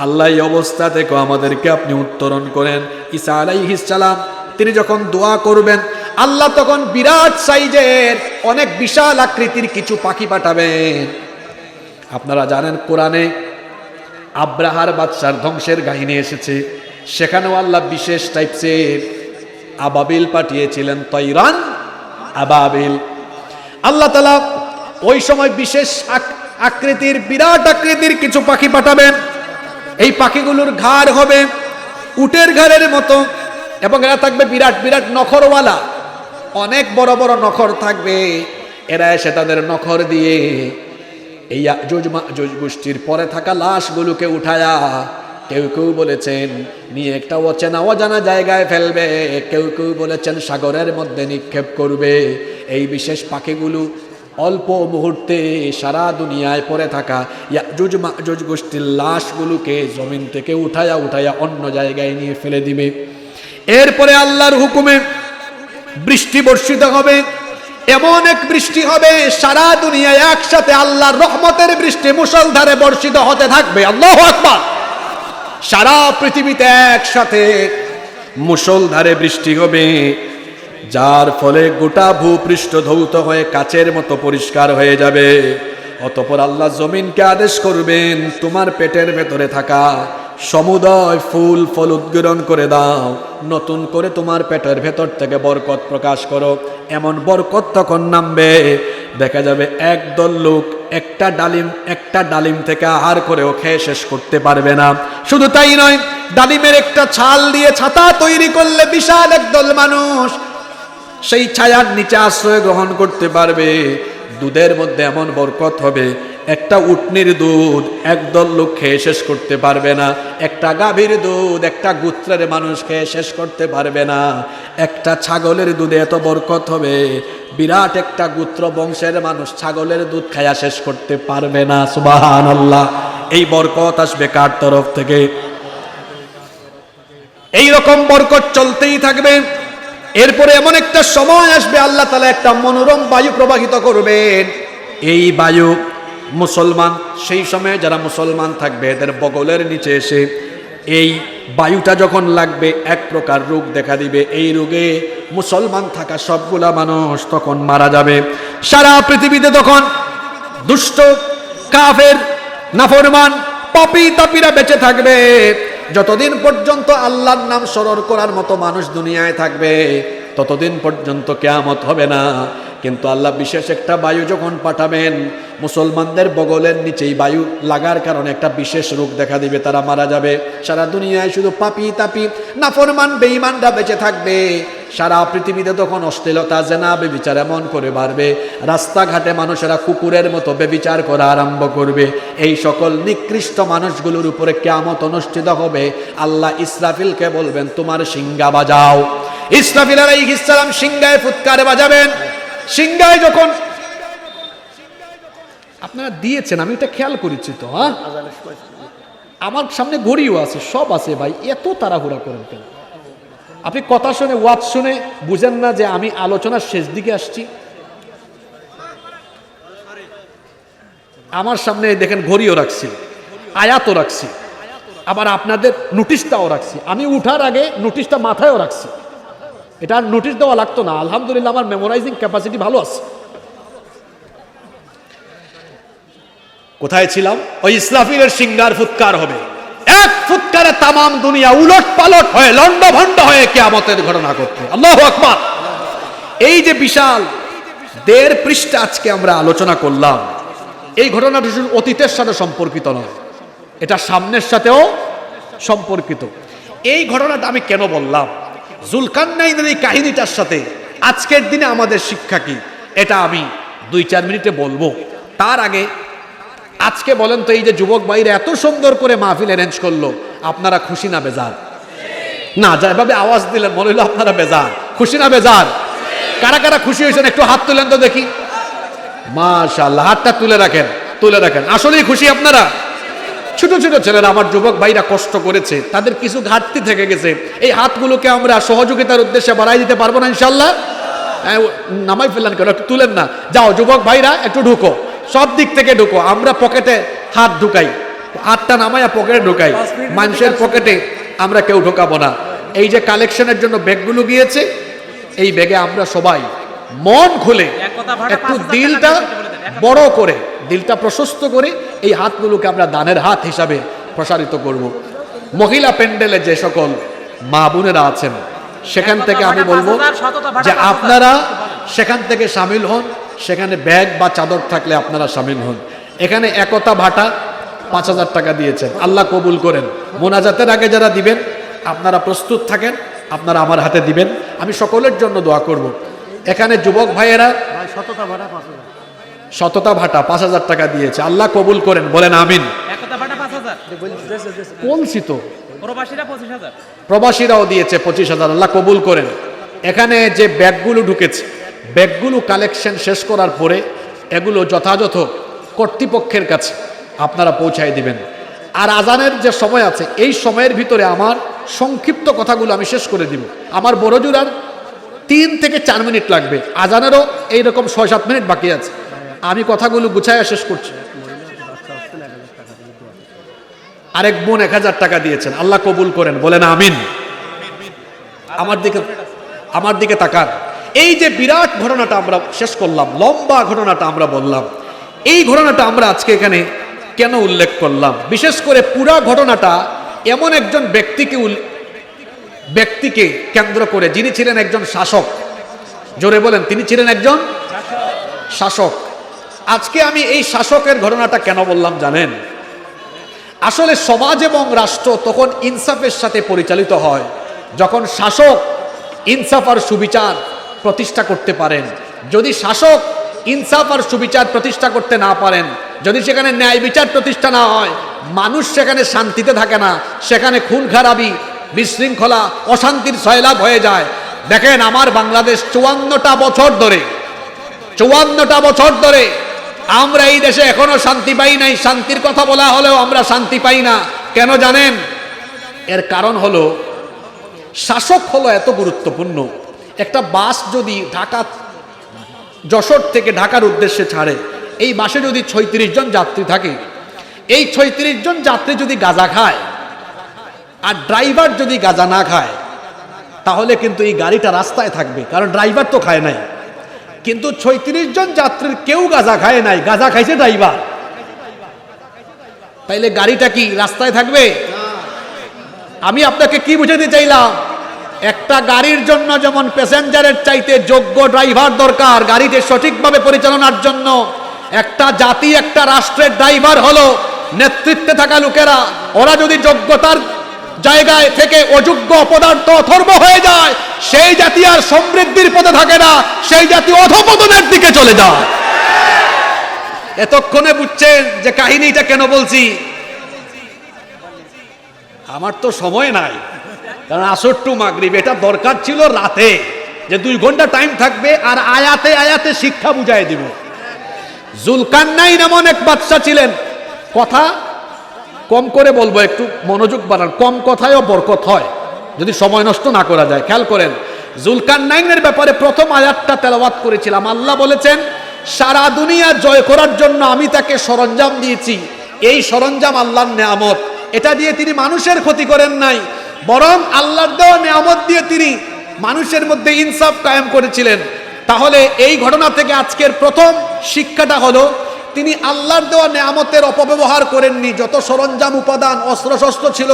আল্লাহ এই অবস্থা থেকে আমাদেরকে আপনি উত্তরণ করেন। ঈসা আলাইহিস সালাম তিনি যখন দোয়া করবেন, আল্লাহ তখন বিরাট সাইজের অনেক বিশাল আকৃতির কিছু পাখি পাঠাবেন। আপনারা জানেন কোরআনে আব্রাহার বাদশার ধ্বংসের কাহিনী এসেছে, সেখানেও আল্লাহ বিশেষ টাইপসের আবাবিল পাঠিয়েছিলেন, তৈরান আবাবিল। আল্লাহ তাআলা ওই সময় বিশেষ আকৃতির বিরাট আকৃতির কিছু পাখি পাঠাবেন। এই পাখিগুলোর ঘাড় হবে উটের ঘাড়ের মতো এবং এরা থাকবে বিরাট বিরাট নখরওয়ালা, অনেক বড় বড় নখর থাকবে। এরা এসে তাদের নখর দিয়ে এই ইয়াজুজ মাজুজ গোষ্ঠীর পরে থাকা লাশগুলোকে উঠায়া কেউ কেউ বলেছেন নিয়ে একটা অচেনা অজানা জায়গায় ফেলবে, কেউ কেউ বলেছেন সাগরের মধ্যে নিক্ষেপ করবে। এই বিশেষ পাখিগুলো অল্প মুহূর্তে সারা দুনিয়ায় পড়ে থাকা ইয়াজুজ মাজুজ গোষ্ঠীর লাশগুলোকে জমিন থেকে উঠায়া উঠায়া অন্য জায়গায় নিয়ে ফেলে দিবে। এরপরে আল্লাহর হুকুমে বৃষ্টি বর্ষিত হবে, এমন এক বৃষ্টি হবে সারা দুনিয়ায় একসাথে আল্লাহর রহমতের বৃষ্টি মুষলধারে বর্ষিত হতে থাকবে। আল্লাহু আকবার। সারা পৃথিবীতে একসাথে মুষলধারে বৃষ্টি হবে, যার ফলে গোটা ভূপৃষ্ঠ ধৌত হয়ে কাচের মতো পরিষ্কার হয়ে যাবে। অতঃপর আল্লাহ জমিনকে আদেশ করবেন, তোমার পেটের ভেতরে থাকা সমুদয় ফুল ফল উদ্গীরণ করে দাও, নতুন করে তোমার পেটের ভেতর থেকে বরকত প্রকাশ করো। এমন বরকত তখন নামবে, দেখা যাবে একদল লোক একটা ডালিম থেকে আহার করেও খেয়ে শেষ করতে পারবে না। শুধু তাই নয়, ডালিমের একটা ছাল দিয়ে ছাতা তৈরি করলে বিশাল একদল মানুষ সেই ছায়ার নিচে আশ্রয় গ্রহণ করতে পারবে। দুধের মধ্যে এমন বরকত হবে, একটা উটনির দুধ একদল লোক খেয়ে শেষ করতে পারবে না, একটা গাভীর দুধ একটা গোত্রের মানুষ খেয়ে শেষ করতে পারবে না, একটা ছাগলের দুধে এত বরকত হবে বিরাট একটা গোত্র বংশের মানুষ ছাগলের দুধ খায়া শেষ করতে পারবে না। সুবহানাল্লাহ। এই বরকত আসবে কার তরফ থেকে? এই রকম বরকত চলতেই থাকবে। এরপরে এমন একটা সময় আসবে আল্লাহ তাআলা একটা মনোরম বায়ু প্রবাহিত করবেন। এই বায়ু মুসলমান, সেই সময়ে যারা মুসলমান থাকবে এদের বগলের নিচে এসে এই বায়ুটা যখন লাগবে এক প্রকার রোগ দেখা দিবে। এই রোগে মুসলমান থাকা সবগুলা মানুষ তখন মারা যাবে। সারা পৃথিবীতে তখন দুষ্ট কাফের নাফরমান পাপী তাপীরা বেঁচে থাকবে। যতদিন পর্যন্ত আল্লাহর নাম স্মরণ করার মতো মানুষ দুনিয়ায় থাকবে ততদিন পর্যন্ত কিয়ামত হবে না। কিন্তু আল্লাহ বিশেষ একটা বায়ু যখন পাঠাবেন, মুসলমানদের বগলের নিচেই বায়ু লাগার কারণে একটা বিশেষ রোগ দেখা দিবে, তারা মারা যাবে। সারা দুনিয়ায় শুধু পাপী তাপী নাফরমান বেঈমানরা বেঁচে থাকবে। সারা পৃথিবীতে তখন অশ্লীলতা জেনা বেবিচার এমন করে বাড়বে, রাস্তাঘাটে মানুষেরা কুকুরের মতো বেবিচার করা আরম্ভ করবে। এই সকল নিকৃষ্ট মানুষগুলোর উপরে কিয়ামত অনুষ্ঠিত হবে। আল্লাহ ইসরাফিলকে বলবেন তোমার সিংহা বাজাও। ইসরাফিল আলাইহিস সালাম সিংহায় ফুৎকার বাজাবেন। সিংহায় যখন আপনারা দিয়েছেন, আমি এটা খেয়াল করেছি তো, হ্যাঁ আমার সামনে ঘড়িও আছে, সব আছে ভাই, এত তাড়াহুড়া করেন কেন? আপনি কথা শুনে ওয়াজ শুনে বুঝেন না যে আমি আলোচনার শেষ দিকে আসছি? আমার সামনে দেখেন ঘড়িও রাখছি, আয়াতও রাখছি, আবার আপনাদের নোটিশটাও রাখছি। আমি উঠার আগে নোটিশটা মাথায়ও রাখছি। এটা নোটিশ দেওয়া লাগতো না। আলহামদুলিল্লাহ আমার মেমোরাইজিং ক্যাপাসিটি ভালো আছে। কোথায় ছিলাম? ওই ইসরাফিলের সিংহার ফুৎকার হবে। এক ফুৎকারে তামাম দুনিয়া উলট পালট হয়ে লন্ডভন্ড হয়ে কিয়ামতের ঘটনা করতে। আল্লাহু আকবার। এই যে বিশাল 1.5 পৃষ্ঠা আজকে আমরা আলোচনা করলাম, এই ঘটনাটা শুধু অতীতের সাথে সম্পর্কিত নয়, এটা সামনের সাথেও সম্পর্কিত। এই ঘটনাটা আমি কেন বললাম? জুলকারনাইনের এই কাহিনীটার সাথে আজকের দিনে আমাদের শিক্ষা কি, এটা আমি 2-4 মিনিটে বলবো। তার আগে আজকে বলেন তো, এই যে যুবক ভাইরা এত সুন্দর করে মাহফিল অ্যারেঞ্জ করলো, আপনারা খুশি না বেজার? না, যেভাবে আওয়াজ দিলেন মনে হলো আপনারা বেজার। খুশি না বেজার? কারা কারা খুশি হয়েছেন একটু হাত তুলেন তো দেখি। মাশাআল্লাহ, হাতটা তুলে রাখেন, তুলে রাখেন। আসলেই খুশি আপনারা? ছোট ছোট ছেলেরা, আমার যুবক ভাইরা কষ্ট করেছে, তাদের কিছু ঘাটতি থেকে গেছে, এই হাতগুলোকে আমরা সহযোগিতার উদ্দেশ্যে বাড়াই দিতে পারবো না ইনশাল্লাহ? নামাই ফেললেন কেন, একটু তুলেন না। যাও যুবক ভাইরা একটু ঢুকো, সব দিক থেকে ঢুকো। আমরা পকেটে হাত ঢুকাই, হাতটা নামাইয়া পকেটে ঢুকাই, মানুষের পকেটে আমরা কেউ ঢোকাবো না। এই যে কালেকশনের জন্য ব্যাগগুলো গিয়েছে, এই ব্যাগে আমরা সবাই মন খুলে একটু দিলটা বড় করে, দিলটা প্রশস্ত করে এই হাতগুলোকে আমরা দানের হাত হিসাবে প্রসারিত করব। মহিলা প্যান্ডেলে যে সকল মা বোনেরা আছেন, সেখান থেকে আমি বলবো যে আপনারা সেখান থেকে সামিল হন। সেখানে ব্যাগ বা চাদর থাকলে আপনারা সামিল হন। এখানে একতা ভাটা 5,000 টাকা দিয়েছেন, আল্লাহ কবুল করেন। মোনাজাতের আগে যারা দিবেন আপনারা প্রস্তুত থাকেন, আপনারা আমার হাতে দিবেন, আমি সকলের জন্য দোয়া করব। এখানে যুবক ভাইয়েরা সততা ভাটা 5,000 টাকা দিয়েছে, আল্লাহ কবুল করেন, বলেন আমিন। বলছি তো, প্রবাসীরাও দিয়েছে 25,000, আল্লাহ কবুল করেন। এখানে যে ব্যাগগুলো ঢুকেছে, ব্যাগগুলো কালেকশন শেষ করার পরে এগুলো যথাযথ কর্তৃপক্ষের কাছে আপনারা পৌঁছায় দিবেন। আর আজানের যে সময় আছে, এই সময়ের ভিতরে আমার সংক্ষিপ্ত কথাগুলো আমি শেষ করে দিব। আমার বড় জোর 3 থেকে 4 মিনিট লাগবে, আজানেরও এইরকম 6-7 মিনিট বাকি আছে। আমি কথাগুলো গুছাইয়া শেষ করছি। আরেক বোন 1,000 টাকা দিয়েছেন, আল্লাহ কবুল করেন, বলেন আমিন। আমার দিকে তাকান। এই যে বিরাট ঘটনাটা আমরা শেষ করলাম, লম্বা ঘটনাটা আমরা বললাম, এই ঘটনাটা আমরা আজকে এখানে কেন উল্লেখ করলাম? বিশেষ করে পুরা ঘটনাটা এমন একজন ব্যক্তিকে কেন্দ্র করে, যিনি ছিলেন একজন শাসক। জোরে বলেন, তিনি ছিলেন একজন শাসক। আজকে আমি এই শাসকের ঘটনাটা কেন বললাম জানেন? আসলে সমাজ এবং রাষ্ট্র তখন ইনসাফের সাথে পরিচালিত হয় যখন শাসক ইনসাফ আর সুবিচার প্রতিষ্ঠা করতে পারেন। যদি শাসক ইনসাফ আর সুবিচার প্রতিষ্ঠা করতে না পারেন, যদি সেখানে ন্যায় বিচার প্রতিষ্ঠা না হয়, মানুষ সেখানে শান্তিতে থাকে না, সেখানে খুন খারাপি, বিশৃঙ্খলা, অশান্তির সয়লাভ হয়ে যায়। দেখেন, আমার বাংলাদেশ 54টা বছর ধরে আমরা এই দেশে এখনো শান্তি পাই নাই। শান্তির কথা বলা হলেও আমরা শান্তি পাই না। কেন জানেন? এর কারণ হলো শাসক হলো এত গুরুত্বপূর্ণ। একটা বাস যদি যশোর থেকে ঢাকার উদ্দেশ্যে ছাড়ে, এই বাসে যদি 36 জন যাত্রী থাকে, এই 36 জন যাত্রী যদি গাঁজা খায় আর ড্রাইভার যদি গাঁজা না খায়, তাহলে কিন্তু এই গাড়িটা রাস্তায় থাকবে, কারণ ড্রাইভার তো খায় নাই। কিন্তু 36 জন যাত্রীর কেউ গাঁজা খায় নাই, গাঁজা খাইছে ড্রাইভার, তাইলে গাড়িটা কি রাস্তায় থাকবে? আমি আপনাকে কি বুঝাতে চাইলাম, একটা গাড়ির জন্য যেমন প্যাসেঞ্জারের চাইতে যোগ্য ড্রাইভার দরকার গাড়িতে সঠিকভাবে পরিচালনার জন্য, একটা জাতি, একটা রাষ্ট্রের ড্রাইভার হলো নেতৃত্বে থাকা লোকেরা। ওরা যদি যোগ্যতার জায়গায় থেকে অযোগ্য অপদার্থ অথর্ব হয়ে যায়, সেই জাতি আর সমৃদ্ধির পথে থাকে না, সেই জাতি অধঃপতনের দিকে চলে যায়। এতক্ষণে বুঝছেন যে কাহিনীটা কেন বলছি? আমার তো সময় নাই, কারণ আসর টু মাগরিব, এটা দরকার ছিল রাতে, যে 2 ঘন্টা টাইম থাকবে আর আয়াতে আয়াতে শিক্ষা বুঝাই দিব। জুলকারনাইন এমন এক বাদশা ছিলেন, কথা কম করে বলবো, একটু মনোযোগ বাড়ান, কম কথায়ও বরকত হয় যদি সময় নষ্ট না করা যায়। খেয়াল করেন, জুলকারনাইনের ব্যাপারে প্রথম আয়াতটা তেলাওয়াত করেছিলাম। আল্লাহ বলেছেন, সারা দুনিয়া জয় করার জন্য আমি তাকে সরঞ্জাম দিয়েছি। এই সরঞ্জাম আল্লাহর নেয়ামত, এটা দিয়ে তিনি মানুষের ক্ষতি করেন নাই, বরং আল্লাহর দেওয়া নেয়ামত দিয়ে তিনি মানুষের মধ্যে ইনসাফ কায়েম করেছিলেন। তাহলে এই ঘটনা থেকে আজকের প্রথম শিক্ষাটা হলো, তিনি আল্লাহর দেওয়া নেয়ামতের অপব্যবহার করেননি। যত সরঞ্জাম, উপাদান, অস্ত্রশস্ত্র ছিল,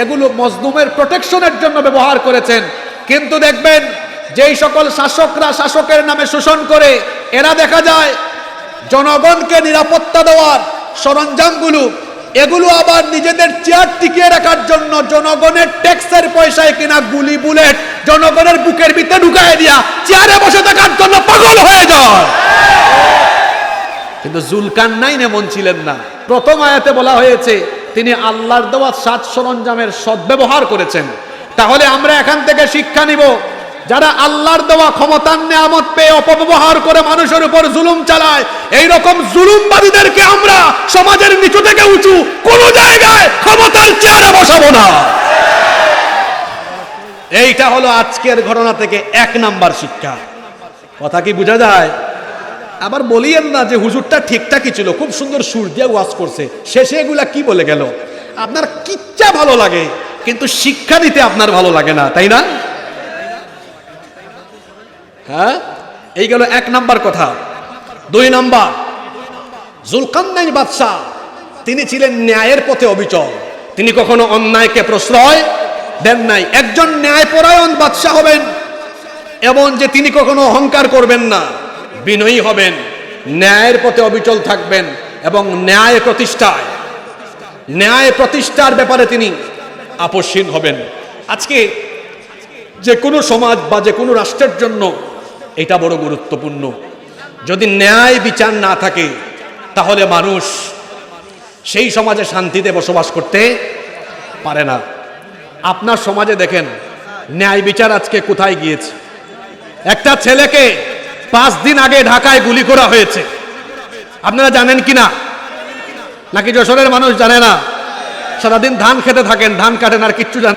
এগুলো মজলুমের প্রোটেকশনের জন্য ব্যবহার করেছেন। কিন্তু দেখবেন, যেই সকল শাসকরা শাসকের নামে শোষণ করে, এরা দেখা যায় জনগণকে নিরাপত্তা দেওয়ার সরঞ্জামগুলো, এগুলো আবার নিজেদের চেয়ার টিকিয়ে রাখার জন্য জনগণের ট্যাক্সের পয়সায় কিনা গুলি বুলেট জনগণের বুকের ভিতরে ঢুকায় দিয়া চেয়ারে বসে থাকার জন্য পাগল হয়ে যায়। কিন্তু জুলকারনাইন এমন ছিলেন না। প্রথম আয়াতে বলা হয়েছে তিনি আল্লাহর দেওয়া সাজ সরঞ্জামের সদ্ব্যবহার করেছেন। তাহলে আমরা এখান থেকে শিক্ষা নিব, যারা আল্লাহর দেওয়া ক্ষমতার নেয়ামত পেয়ে অপব্যবহার করে মানুষের উপর জুলুম চালায়, এই রকম জুলুমবাদীদেরকে আমরা সমাজের নিচু থেকে উঁচু কোন জায়গায় ক্ষমতার চেয়ারে বসাবো না। এইটা হলো আজকের ঘটনা থেকে 1 নাম্বার শিক্ষা। কথা কি বোঝা যায়? আবার বলিয়েন না যে হুজুরটা ঠিকঠাকই ছিল, খুব সুন্দর সুর দিয়ে ওয়াজ করছে, শেষে এগুলা কি বলে গেল। আপনার কিচ্ছা ভালো লাগে, কিন্তু শিক্ষা দিতে আপনার ভালো লাগে না, তাই না? হ্যাঁ, এই গেল 1 নাম্বার কথা। 2 নাম্বার, জুলকারনাইন বাদশাহ তিনি ছিলেন ন্যায়ের পথে অবিচল। তিনি কখনো অন্যায়কে প্রশ্রয় দেন নাই। একজন ন্যায়পরায়ণ বাদশাহ হবেন এমন যে তিনি কখনো অহংকার করবেন না, বিনয়ী হবেন, ন্যায়ের পথে অবিচল থাকবেন এবং ন্যায় প্রতিষ্ঠার ব্যাপারে তিনি আপোষহীন হবেন। আজকে যে কোনো সমাজ বা যে কোনো রাষ্ট্রের জন্য এটা বড় গুরুত্বপূর্ণ। যদি ন্যায় বিচার না থাকে তাহলে মানুষ সেই সমাজে শান্তিতে বসবাস করতে পারে না। আপনার সমাজে দেখেন ন্যায় বিচার আজকে কোথায় গিয়েছে। একটা ছেলেকে 5 দিন আগে ঢাকায় গুলি করা হয়েছে, আপনারা জানেন কিনা? নাকি যশোরের মানুষ জানে না? সারাদিন ধান খেতে থাকেন, ধান কাটেন, আর কিচ্ছু জানেন